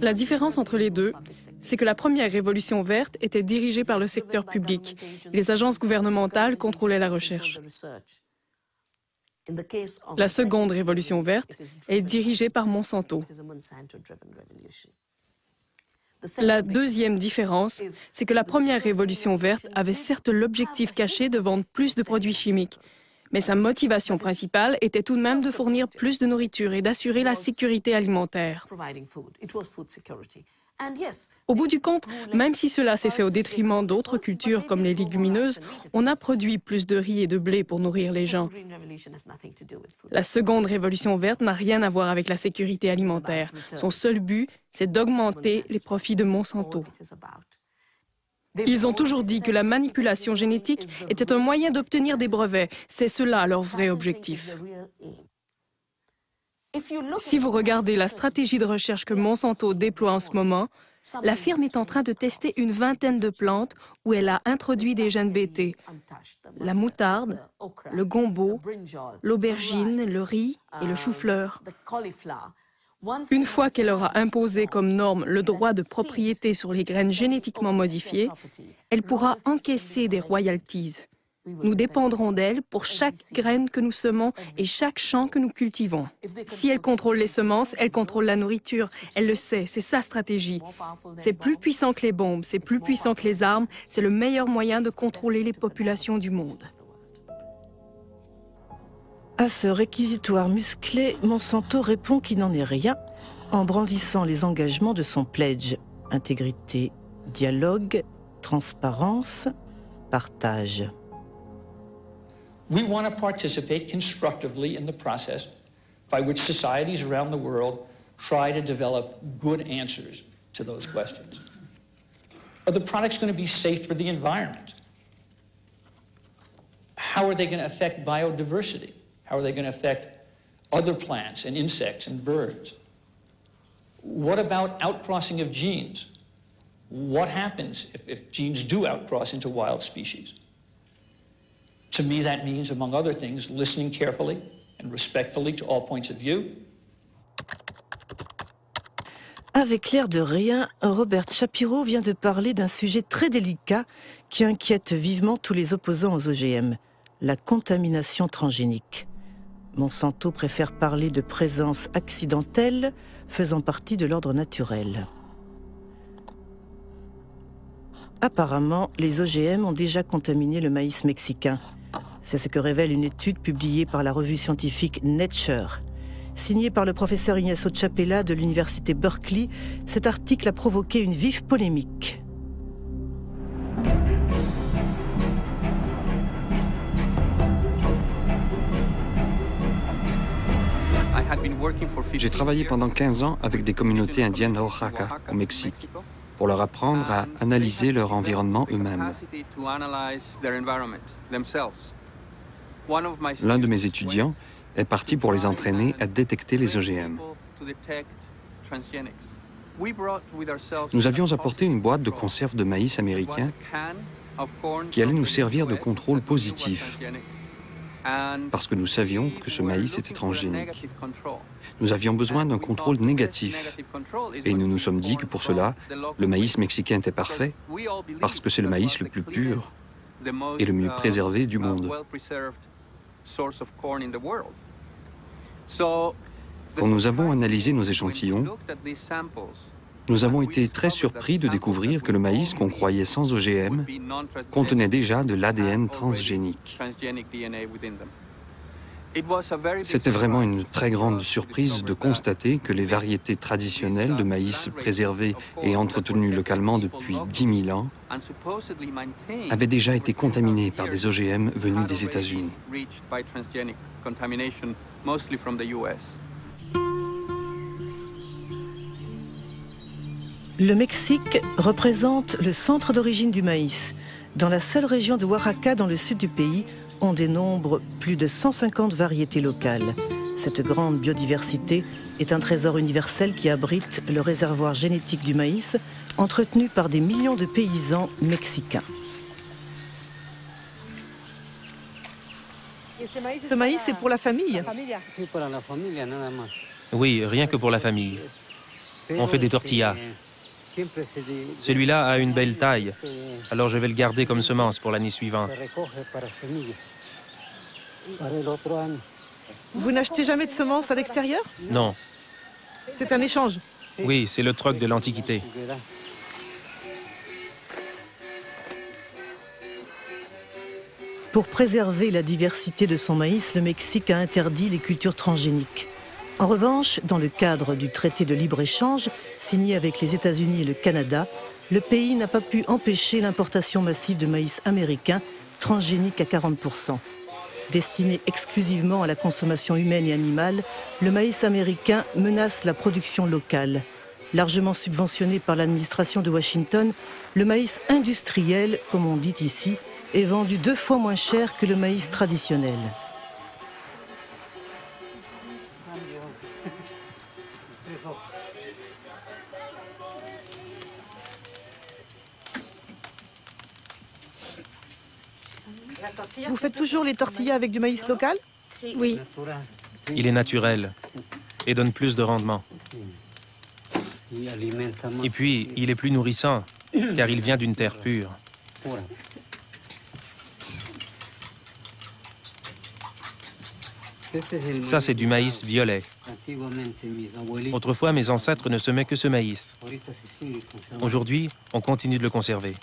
La différence entre les deux, c'est que la première révolution verte était dirigée par le secteur public. Les agences gouvernementales contrôlaient la recherche. La seconde révolution verte est dirigée par Monsanto. La deuxième différence, c'est que la première révolution verte avait certes l'objectif caché de vendre plus de produits chimiques, mais sa motivation principale était tout de même de fournir plus de nourriture et d'assurer la sécurité alimentaire. Au bout du compte, même si cela s'est fait au détriment d'autres cultures comme les légumineuses, on a produit plus de riz et de blé pour nourrir les gens. La seconde révolution verte n'a rien à voir avec la sécurité alimentaire. Son seul but, c'est d'augmenter les profits de Monsanto. Ils ont toujours dit que la manipulation génétique était un moyen d'obtenir des brevets. C'est cela leur vrai objectif. Si vous regardez la stratégie de recherche que Monsanto déploie en ce moment, la firme est en train de tester une vingtaine de plantes où elle a introduit des gènes BT. La moutarde, le gombo, l'aubergine, le riz et le chou-fleur. Une fois qu'elle aura imposé comme norme le droit de propriété sur les graines génétiquement modifiées, elle pourra encaisser des royalties. Nous dépendrons d'elle pour chaque graine que nous semons et chaque champ que nous cultivons. Si elle contrôle les semences, elle contrôle la nourriture. Elle le sait, c'est sa stratégie. C'est plus puissant que les bombes, c'est plus puissant que les armes. C'est le meilleur moyen de contrôler les populations du monde. À ce réquisitoire musclé, Monsanto répond qu'il n'en est rien en brandissant les engagements de son pledge. Intégrité, dialogue, transparence, partage. We want to participate constructively in the process by which societies around the world try to develop good answers to those questions. Are the products going to be safe for the environment? How are they going to affect biodiversity? How are they going to affect other plants and insects and birds? What about outcrossing of genes? What happens if genes do outcross into wild species? To me, that means, among other things, listening carefully and respectfully to all points of view. Avec l'air de rien, Robert Shapiro vient de parler d'un sujet très délicat qui inquiète vivement tous les opposants aux OGM, la contamination transgénique. Monsanto préfère parler de présence accidentelle faisant partie de l'ordre naturel. Apparemment, les OGM ont déjà contaminé le maïs mexicain. C'est ce que révèle une étude publiée par la revue scientifique Nature. Signée par le professeur Ignacio Chapela de l'université Berkeley, cet article a provoqué une vive polémique. J'ai travaillé pendant 15 ans avec des communautés indiennes d'Oaxaca, au Mexique, pour leur apprendre à analyser leur environnement eux-mêmes. L'un de mes étudiants est parti pour les entraîner à détecter les OGM. Nous avions apporté une boîte de conserve de maïs américain qui allait nous servir de contrôle positif, parce que nous savions que ce maïs était transgénique. Nous avions besoin d'un contrôle négatif, et nous nous sommes dit que pour cela, le maïs mexicain était parfait, parce que c'est le maïs le plus pur et le mieux préservé du monde. Quand nous avons analysé nos échantillons, nous avons été très surpris de découvrir que le maïs qu'on croyait sans OGM contenait déjà de l'ADN transgénique. C'était vraiment une très grande surprise de constater que les variétés traditionnelles de maïs préservées et entretenues localement depuis 10 000 ans avaient déjà été contaminées par des OGM venus des États-Unis. Le Mexique représente le centre d'origine du maïs. Dans la seule région de Oaxaca, dans le sud du pays, on dénombre plus de 150 variétés locales. Cette grande biodiversité est un trésor universel qui abrite le réservoir génétique du maïs, entretenu par des millions de paysans mexicains. Ce maïs, c'est pour la famille? Oui, rien que pour la famille. On fait des tortillas. Celui-là a une belle taille, alors je vais le garder comme semence pour l'année suivante. Vous n'achetez jamais de semences à l'extérieur? Non. C'est un échange? Oui, c'est le troc de l'Antiquité. Pour préserver la diversité de son maïs, le Mexique a interdit les cultures transgéniques. En revanche, dans le cadre du traité de libre-échange signé avec les États-Unis et le Canada, le pays n'a pas pu empêcher l'importation massive de maïs américain transgénique à 40%. Destiné exclusivement à la consommation humaine et animale, le maïs américain menace la production locale. Largement subventionné par l'administration de Washington, le maïs industriel, comme on dit ici, est vendu 2 fois moins cher que le maïs traditionnel. Vous faites toujours les tortillas avec du maïs local? Oui. Il est naturel et donne plus de rendement. Et puis, il est plus nourrissant, car il vient d'une terre pure. Ça, c'est du maïs violet. Autrefois, mes ancêtres ne semaient que ce maïs. Aujourd'hui, on continue de le conserver.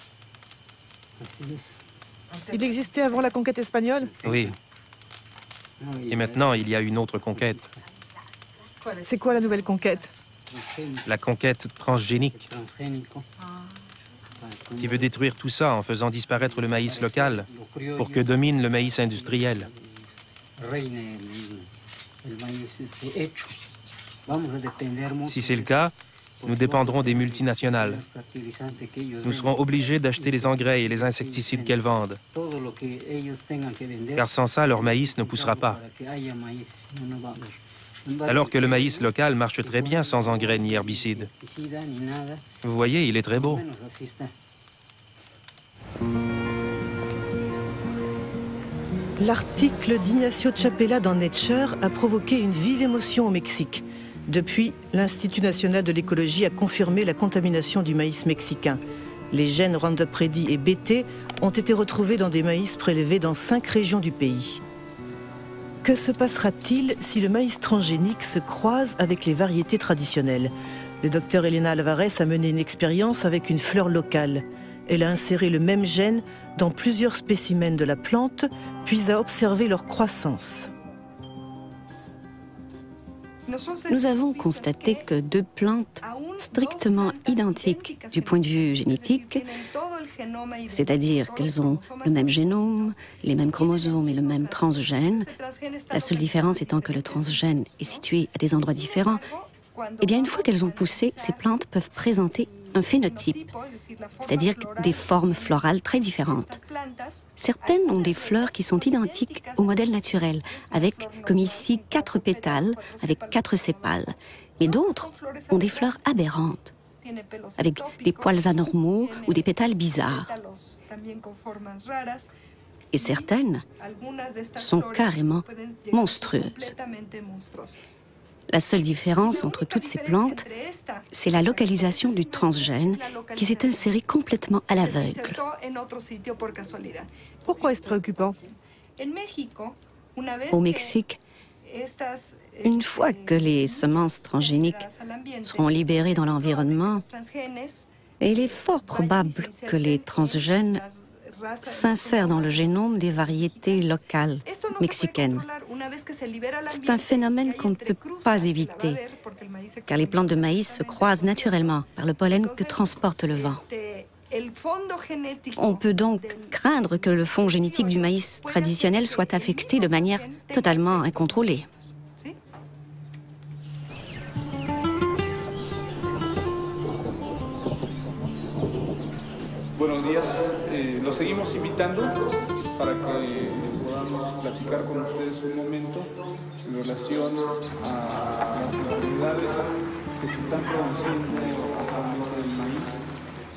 Il existait avant la conquête espagnole? Oui. Et maintenant, il y a une autre conquête. C'est quoi la nouvelle conquête? La conquête transgénique, qui veut détruire tout ça en faisant disparaître le maïs local pour que domine le maïs industriel. Si c'est le cas, nous dépendrons des multinationales. Nous serons obligés d'acheter les engrais et les insecticides qu'elles vendent. Car sans ça, leur maïs ne poussera pas. Alors que le maïs local marche très bien sans engrais ni herbicides. Vous voyez, il est très beau. L'article d'Ignacio Chapela dans Nature a provoqué une vive émotion au Mexique. Depuis, l'Institut national de l'écologie a confirmé la contamination du maïs mexicain. Les gènes Roundup Ready et BT ont été retrouvés dans des maïs prélevés dans 5 régions du pays. Que se passera-t-il si le maïs transgénique se croise avec les variétés traditionnelles? Le docteur Elena Alvarez a mené une expérience avec une fleur locale. Elle a inséré le même gène dans plusieurs spécimens de la plante, puis a observé leur croissance. Nous avons constaté que 2 plantes strictement identiques du point de vue génétique, c'est-à-dire qu'elles ont le même génome, les mêmes chromosomes et le même transgène, la seule différence étant que le transgène est situé à des endroits différents, eh bien une fois qu'elles ont poussé, ces plantes peuvent présenter un phénotype, c'est-à-dire des formes florales très différentes. Certaines ont des fleurs qui sont identiques au modèle naturel, avec, comme ici, 4 pétales, avec 4 sépales. Mais d'autres ont des fleurs aberrantes, avec des poils anormaux ou des pétales bizarres. Et certaines sont carrément monstrueuses. La seule différence entre toutes ces plantes, c'est la localisation du transgène qui s'est inséré complètement à l'aveugle. Pourquoi est-ce préoccupant? Au Mexique, une fois que les semences transgéniques seront libérées dans l'environnement, il est fort probable que les transgènes s'insèrent dans le génome des variétés locales mexicaines. C'est un phénomène qu'on ne peut pas éviter, car les plantes de maïs se croisent naturellement par le pollen que transporte le vent. On peut donc craindre que le fond génétique du maïs traditionnel soit affecté de manière totalement incontrôlée. Buenos días, los seguimos invitando para que podamos platicar con ustedes un momento en relación a las actividades que se están produciendo actualmente del maíz,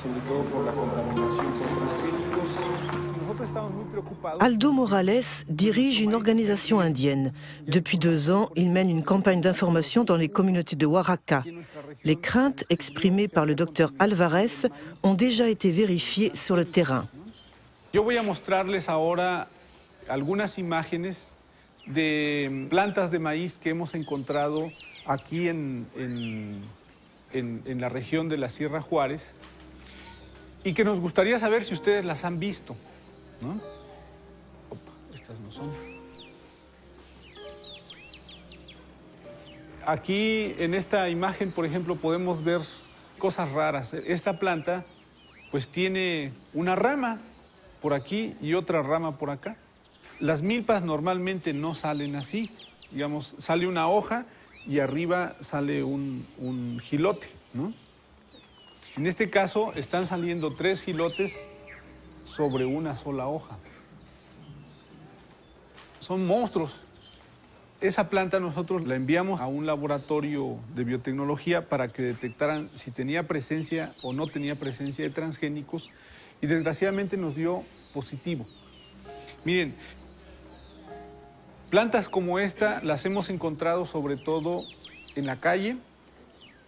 sobre todo por la contaminación por transgénicos. Aldo Morales dirige une organisation indienne. Depuis 2 ans, il mène une campagne d'information dans les communautés de Oaxaca. Les craintes exprimées par le docteur Alvarez ont déjà été vérifiées sur le terrain. Yo voy a mostrarles ahora algunas imágenes de plantas de maíz que hemos encontrado aquí en la región de la Sierra Juárez y que nos gustaría saber si ustedes las han visto, ¿no? Opa, estas no son. Aquí en esta imagen, por ejemplo, podemos ver cosas raras. Esta planta pues tiene una rama por aquí y otra rama por acá. Las milpas normalmente no salen así. Digamos, sale una hoja y arriba sale un jilote, ¿no? En este caso están saliendo 3 jilotes sobre una sola hoja. Son monstruos. Esa planta nosotros la enviamos a un laboratorio de biotecnología para que detectaran si tenía presencia o no tenía presencia de transgénicos y desgraciadamente nos dio positivo. Miren, plantas como esta las hemos encontrado sobre todo en la calle,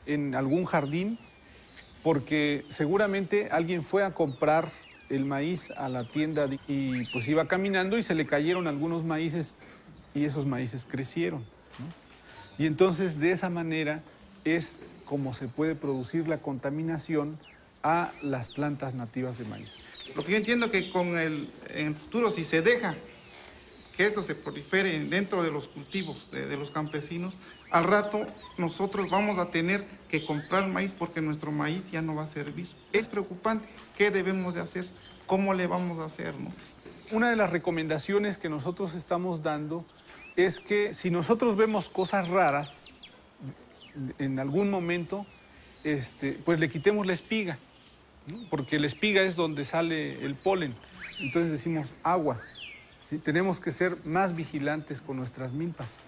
en algún jardín, porque seguramente alguien fue a comprar el maíz a la tienda y pues iba caminando y se le cayeron algunos maíces y esos maíces crecieron, ¿no? Y entonces de esa manera es como se puede producir la contaminación a las plantas nativas de maíz. Lo que yo entiendo que en el futuro, si se deja que esto se prolifere dentro de los cultivos de los campesinos, al rato nosotros vamos a tener que comprar maíz porque nuestro maíz ya no va a servir. Es preocupante. ¿Qué debemos de hacer? ¿Cómo le vamos a hacer, no? Una de las recomendaciones que nosotros estamos dando es que si nosotros vemos cosas raras en algún momento, pues le quitemos la espiga, ¿no? Porque la espiga es donde sale el polen. Entonces decimos aguas, ¿sí? Tenemos que ser más vigilantes con nuestras milpas.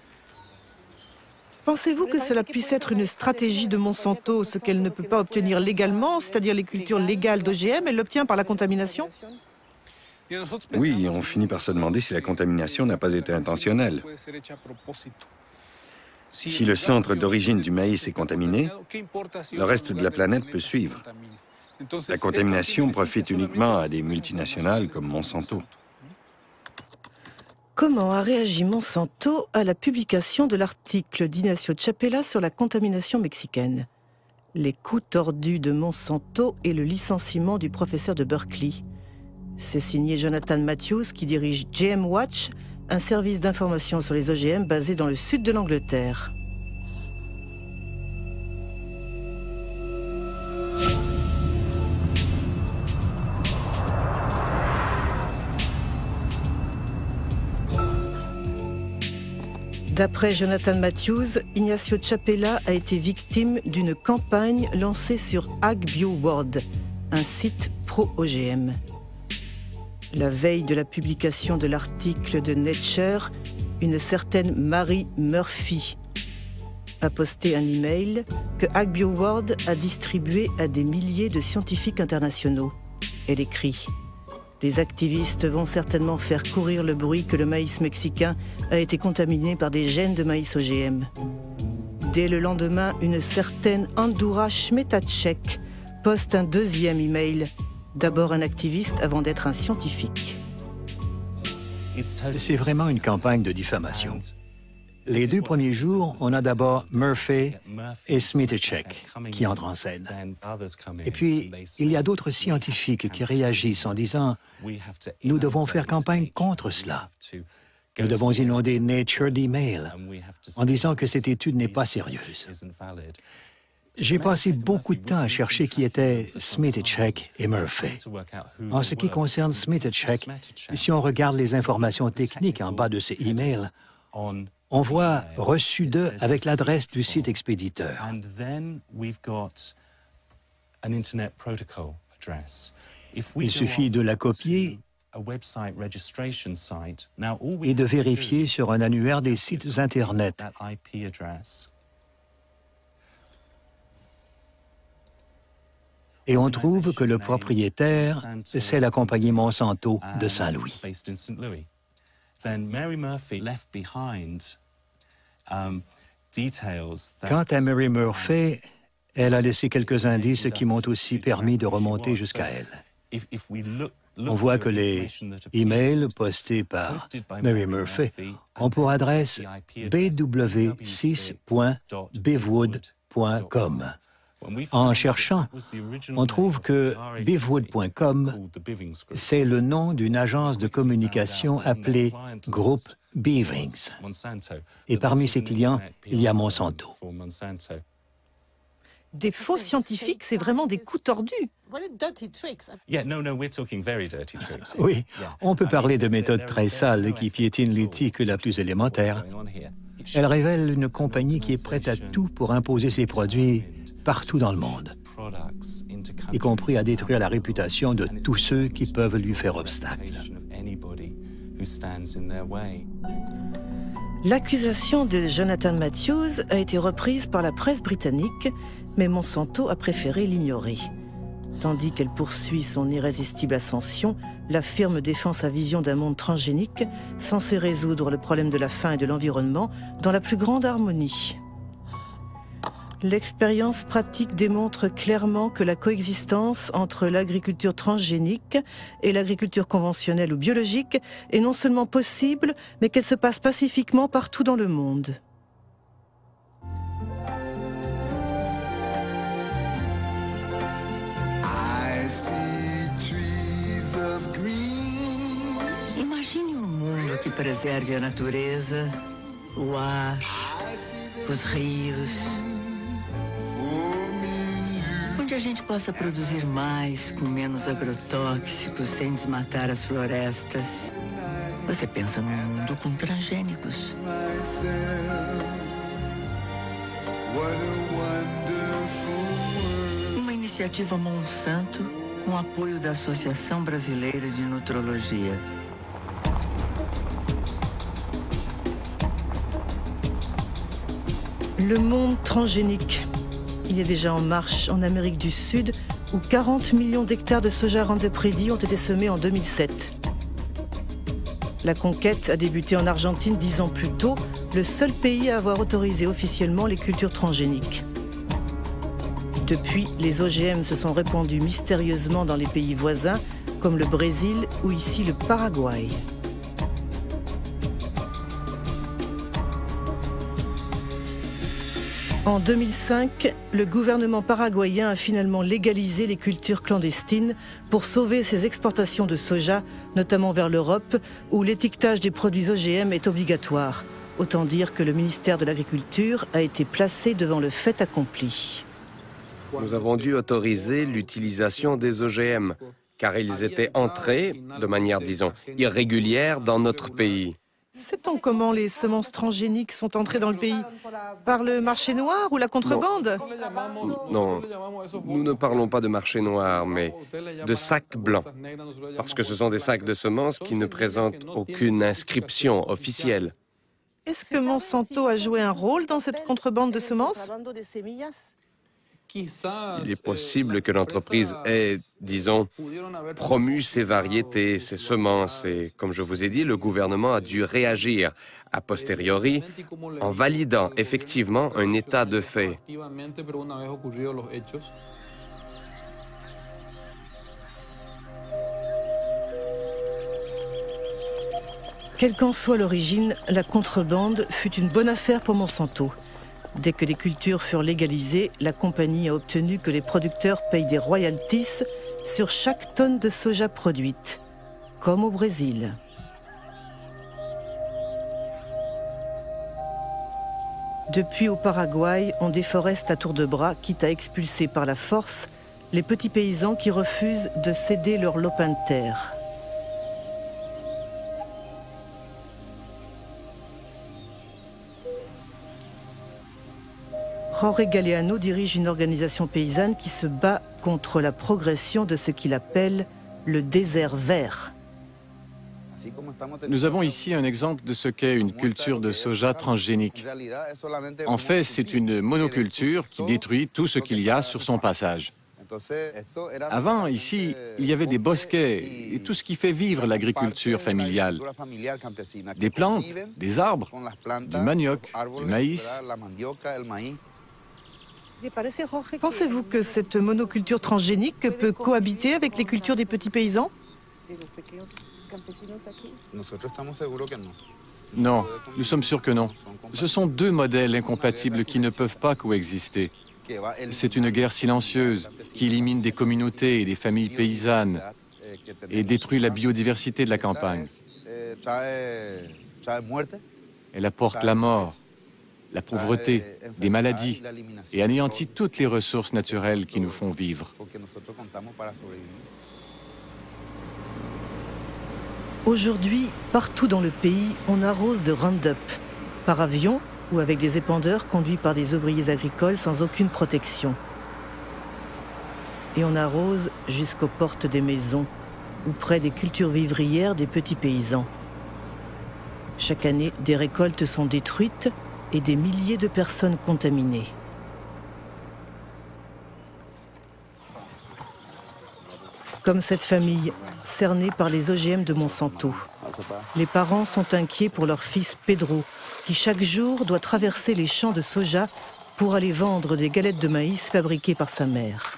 Pensez-vous que cela puisse être une stratégie de Monsanto, ce qu'elle ne peut pas obtenir légalement, c'est-à-dire les cultures légales d'OGM, elle l'obtient par la contamination? Oui, on finit par se demander si la contamination n'a pas été intentionnelle. Si le centre d'origine du maïs est contaminé, le reste de la planète peut suivre. La contamination profite uniquement à des multinationales comme Monsanto. Comment a réagi Monsanto à la publication de l'article d'Ignacio Chapela sur la contamination mexicaine? Les coups tordus de Monsanto et le licenciement du professeur de Berkeley. C'est signé Jonathan Matthews qui dirige GM Watch, un service d'information sur les OGM basé dans le sud de l'Angleterre. D'après Jonathan Matthews, Ignacio Chapela a été victime d'une campagne lancée sur AgBioWorld, un site pro-OGM. La veille de la publication de l'article de Nature, une certaine Mary Murphy a posté un email que AgBioWorld a distribué à des milliers de scientifiques internationaux. Elle écrit: les activistes vont certainement faire courir le bruit que le maïs mexicain a été contaminé par des gènes de maïs OGM. Dès le lendemain, une certaine Andura Schmetacek poste un deuxième email. D'abord un activiste avant d'être un scientifique. C'est vraiment une campagne de diffamation. Les 2 premiers jours, on a d'abord Murphy et Smitacek qui entrent en scène. Et puis, il y a d'autres scientifiques qui réagissent en disant « Nous devons faire campagne contre cela. Nous devons inonder Nature d'emails en disant que cette étude n'est pas sérieuse. » J'ai passé beaucoup de temps à chercher qui étaient Smitacek et Murphy. En ce qui concerne Smitacek, si on regarde les informations techniques en bas de ces emails, on voit « reçu de » avec l'adresse du site expéditeur. Il suffit de la copier et de vérifier sur un annuaire des sites Internet. Et on trouve que le propriétaire, c'est la compagnie Monsanto de Saint-Louis. Quant à Mary Murphy, elle a laissé quelques indices qui m'ont aussi permis de remonter jusqu'à elle. On voit que les emails postés par Mary Murphy ont pour adresse bw6.bivwood.com. En cherchant, on trouve que bivwood.com, c'est le nom d'une agence de communication appelée Groupe Beavings. Et parmi ses clients, il y a Monsanto. Des faux scientifiques, c'est vraiment des coups tordus. Oui, on peut parler de méthodes très sales qui piétinent l'éthique la plus élémentaire. Elle révèle une compagnie qui est prête à tout pour imposer ses produits partout dans le monde, y compris à détruire la réputation de tous ceux qui peuvent lui faire obstacle. L'accusation de Jonathan Matthews a été reprise par la presse britannique, mais Monsanto a préféré l'ignorer. Tandis qu'elle poursuit son irrésistible ascension, la firme défend sa vision d'un monde transgénique censé résoudre le problème de la faim et de l'environnement dans la plus grande harmonie. L'expérience pratique démontre clairement que la coexistence entre l'agriculture transgénique et l'agriculture conventionnelle ou biologique est non seulement possible, mais qu'elle se passe pacifiquement partout dans le monde. Imagine mundo que preserve a natureza, o ar, os rios. Onde a gente possa produzir mais, com menos agrotóxicos, sem desmatar as florestas. Você pensa num mundo com transgênicos. Uma iniciativa Monsanto com apoio da Associação Brasileira de Nutrologia. Le monde transgénique. Il est déjà en marche en Amérique du Sud, où 40 millions d'hectares de soja Roundup Ready ont été semés en 2007. La conquête a débuté en Argentine 10 ans plus tôt, le seul pays à avoir autorisé officiellement les cultures transgéniques. Depuis, les OGM se sont répandus mystérieusement dans les pays voisins, comme le Brésil ou ici le Paraguay. En 2005, le gouvernement paraguayen a finalement légalisé les cultures clandestines pour sauver ses exportations de soja, notamment vers l'Europe, où l'étiquetage des produits OGM est obligatoire. Autant dire que le ministère de l'Agriculture a été placé devant le fait accompli. Nous avons dû autoriser l'utilisation des OGM, car ils étaient entrés, de manière, disons, irrégulière dans notre pays. Sait-on comment les semences transgéniques sont entrées dans le pays? Par le marché noir ou la contrebande? Non, nous ne parlons pas de marché noir, mais de sacs blancs, parce que ce sont des sacs de semences qui ne présentent aucune inscription officielle. Est-ce que Monsanto a joué un rôle dans cette contrebande de semences? Il est possible que l'entreprise ait, disons, promu ces variétés, ces semences, et comme je vous ai dit, le gouvernement a dû réagir a posteriori en validant effectivement un état de fait. Quelle qu'en soit l'origine, la contrebande fut une bonne affaire pour Monsanto. Dès que les cultures furent légalisées, la compagnie a obtenu que les producteurs payent des royalties sur chaque tonne de soja produite, comme au Brésil. Depuis au Paraguay, on déforeste à tour de bras, quitte à expulser par la force les petits paysans qui refusent de céder leur lopin de terre. Jorge Galeano dirige une organisation paysanne qui se bat contre la progression de ce qu'il appelle le désert vert. Nous avons ici un exemple de ce qu'est une culture de soja transgénique. En fait, c'est une monoculture qui détruit tout ce qu'il y a sur son passage. Avant, ici, il y avait des bosquets et tout ce qui fait vivre l'agriculture familiale. Des plantes, des arbres, du manioc, du maïs. Pensez-vous que cette monoculture transgénique peut cohabiter avec les cultures des petits paysans? Non, nous sommes sûrs que non. Ce sont deux modèles incompatibles qui ne peuvent pas coexister. C'est une guerre silencieuse qui élimine des communautés et des familles paysannes et détruit la biodiversité de la campagne. Elle apporte la mort, la pauvreté, des maladies et anéantit toutes les ressources naturelles qui nous font vivre. Aujourd'hui, partout dans le pays, on arrose de Roundup, par avion ou avec des épandeurs conduits par des ouvriers agricoles sans aucune protection. Et on arrose jusqu'aux portes des maisons ou près des cultures vivrières des petits paysans. Chaque année, des récoltes sont détruites et des milliers de personnes contaminées. Comme cette famille, cernée par les OGM de Monsanto. Les parents sont inquiets pour leur fils Pedro, qui chaque jour doit traverser les champs de soja pour aller vendre des galettes de maïs fabriquées par sa mère.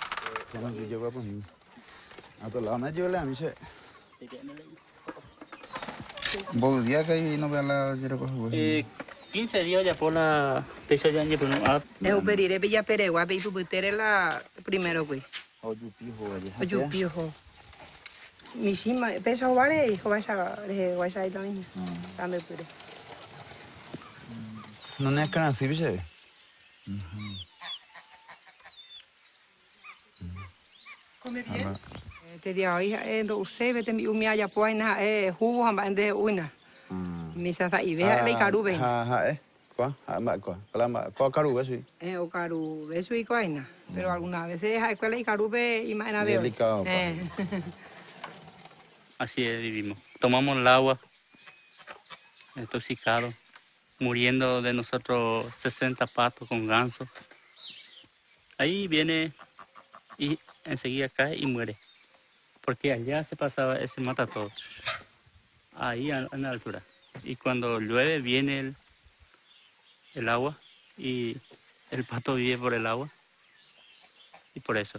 15 días ya por la peso ya ni por no. Eu perire bella peregua be tu butere la primero güey. Oyu pijo. Mishima peso vale hijo vaya vaya también. Dame pure. No ne kana si bise. Come bien. Te dia hoy do usted vete mi umia ya poina jugo hamba ande uina. Misa sa ibe le karube. Qua, qua carube sí. O carube sí coina, pero algunas veces hay que le carube y más nada de. Así es, vivimos. Tomamos el agua, intoxicado, muriendo de nosotros 60 patos con ganso. Ahí viene y enseguida cae y muere. Porque allá se pasaba, se mata todo. Ahí en la altura. Y cuando llueve viene el agua y el pato vive por el agua. Y por eso.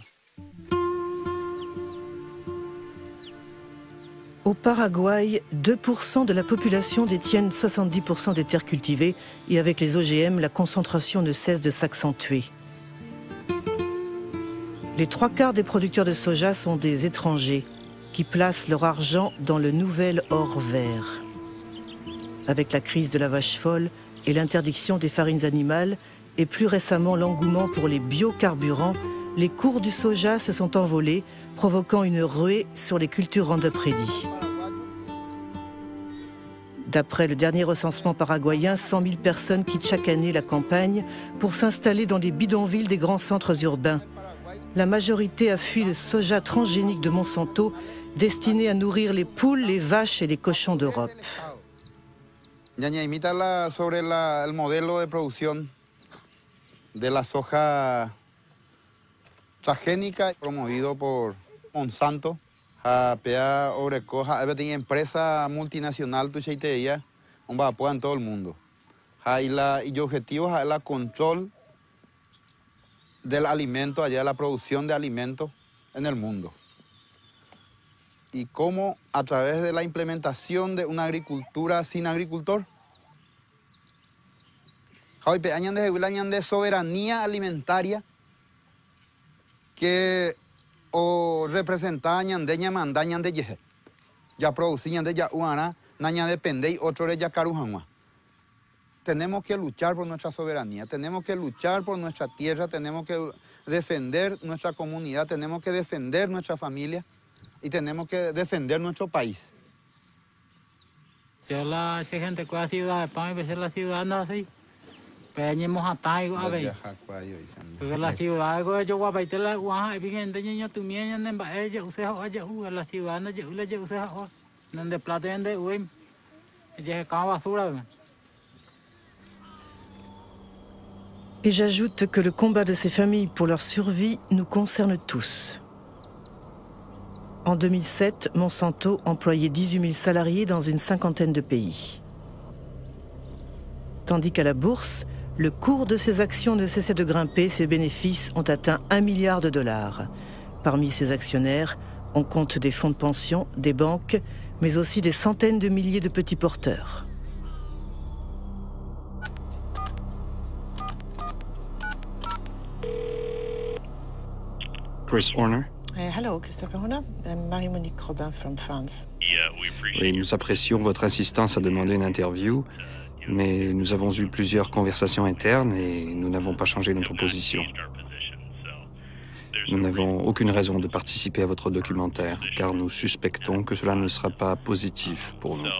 Au Paraguay, 2% de la population détiennent 70% des terres cultivées et avec les OGM, la concentration ne cesse de s'accentuer. Les 3/4 des producteurs de soja sont des étrangers qui placent leur argent dans le nouvel or vert. Avec la crise de la vache folle et l'interdiction des farines animales, et plus récemment l'engouement pour les biocarburants, les cours du soja se sont envolés, provoquant une ruée sur les cultures Roundup Ready. D'après le dernier recensement paraguayen, 100 000 personnes quittent chaque année la campagne pour s'installer dans les bidonvilles des grands centres urbains. La majorité a fui le soja transgénique de Monsanto, destiné à nourrir les poules, les vaches et les cochons d'Europe. Ñaña imita sobre el modelo de producción de la soja transgénica promovido por Monsanto. Pea Obrecoja, hay empresa multinacional tu cheiteía, un vapor en todo el mundo. Y el objetivo es el control del alimento, allá la producción de alimentos en el mundo. Y cómo a través de la implementación de una agricultura sin agricultor, de soberanía alimentaria que o representaban de mandañan de yeje, ya producían de ya uana, naña depende y otro de ya carujanua. Tenemos que luchar por nuestra soberanía, tenemos que luchar por nuestra tierra, tenemos que defender nuestra comunidad, tenemos que defender nuestra familia y tenemos que defender nuestro país. Yo la gente con la ciudad de Pan, a la ciudad no así. Peñemos a Taigo a ver. Porque la ciudad de yo voy a ir la guaja y bien de niño tu mía en ella usted a la ciudad no yo le usted a donde plata de uy ya cada basura. Et j'ajoute que le combat de ces familles pour leur survie nous concerne tous. En 2007, Monsanto employait 18 000 salariés dans une 50aine de pays. Tandis qu'à la bourse, le cours de ces actions ne cessait de grimper, ses bénéfices ont atteint $1 milliard. Parmi ces actionnaires, on compte des fonds de pension, des banques, mais aussi des centaines de milliers de petits porteurs. Chris Horner. Hello, Christopher Horner. I'm Marie-Monique Robin from France. Oui, nous apprécions votre insistance à demander une interview, mais nous avons eu plusieurs conversations internes et nous n'avons pas changé notre position. Nous n'avons aucune raison de participer à votre documentaire, car nous suspectons que cela ne sera pas positif pour nous.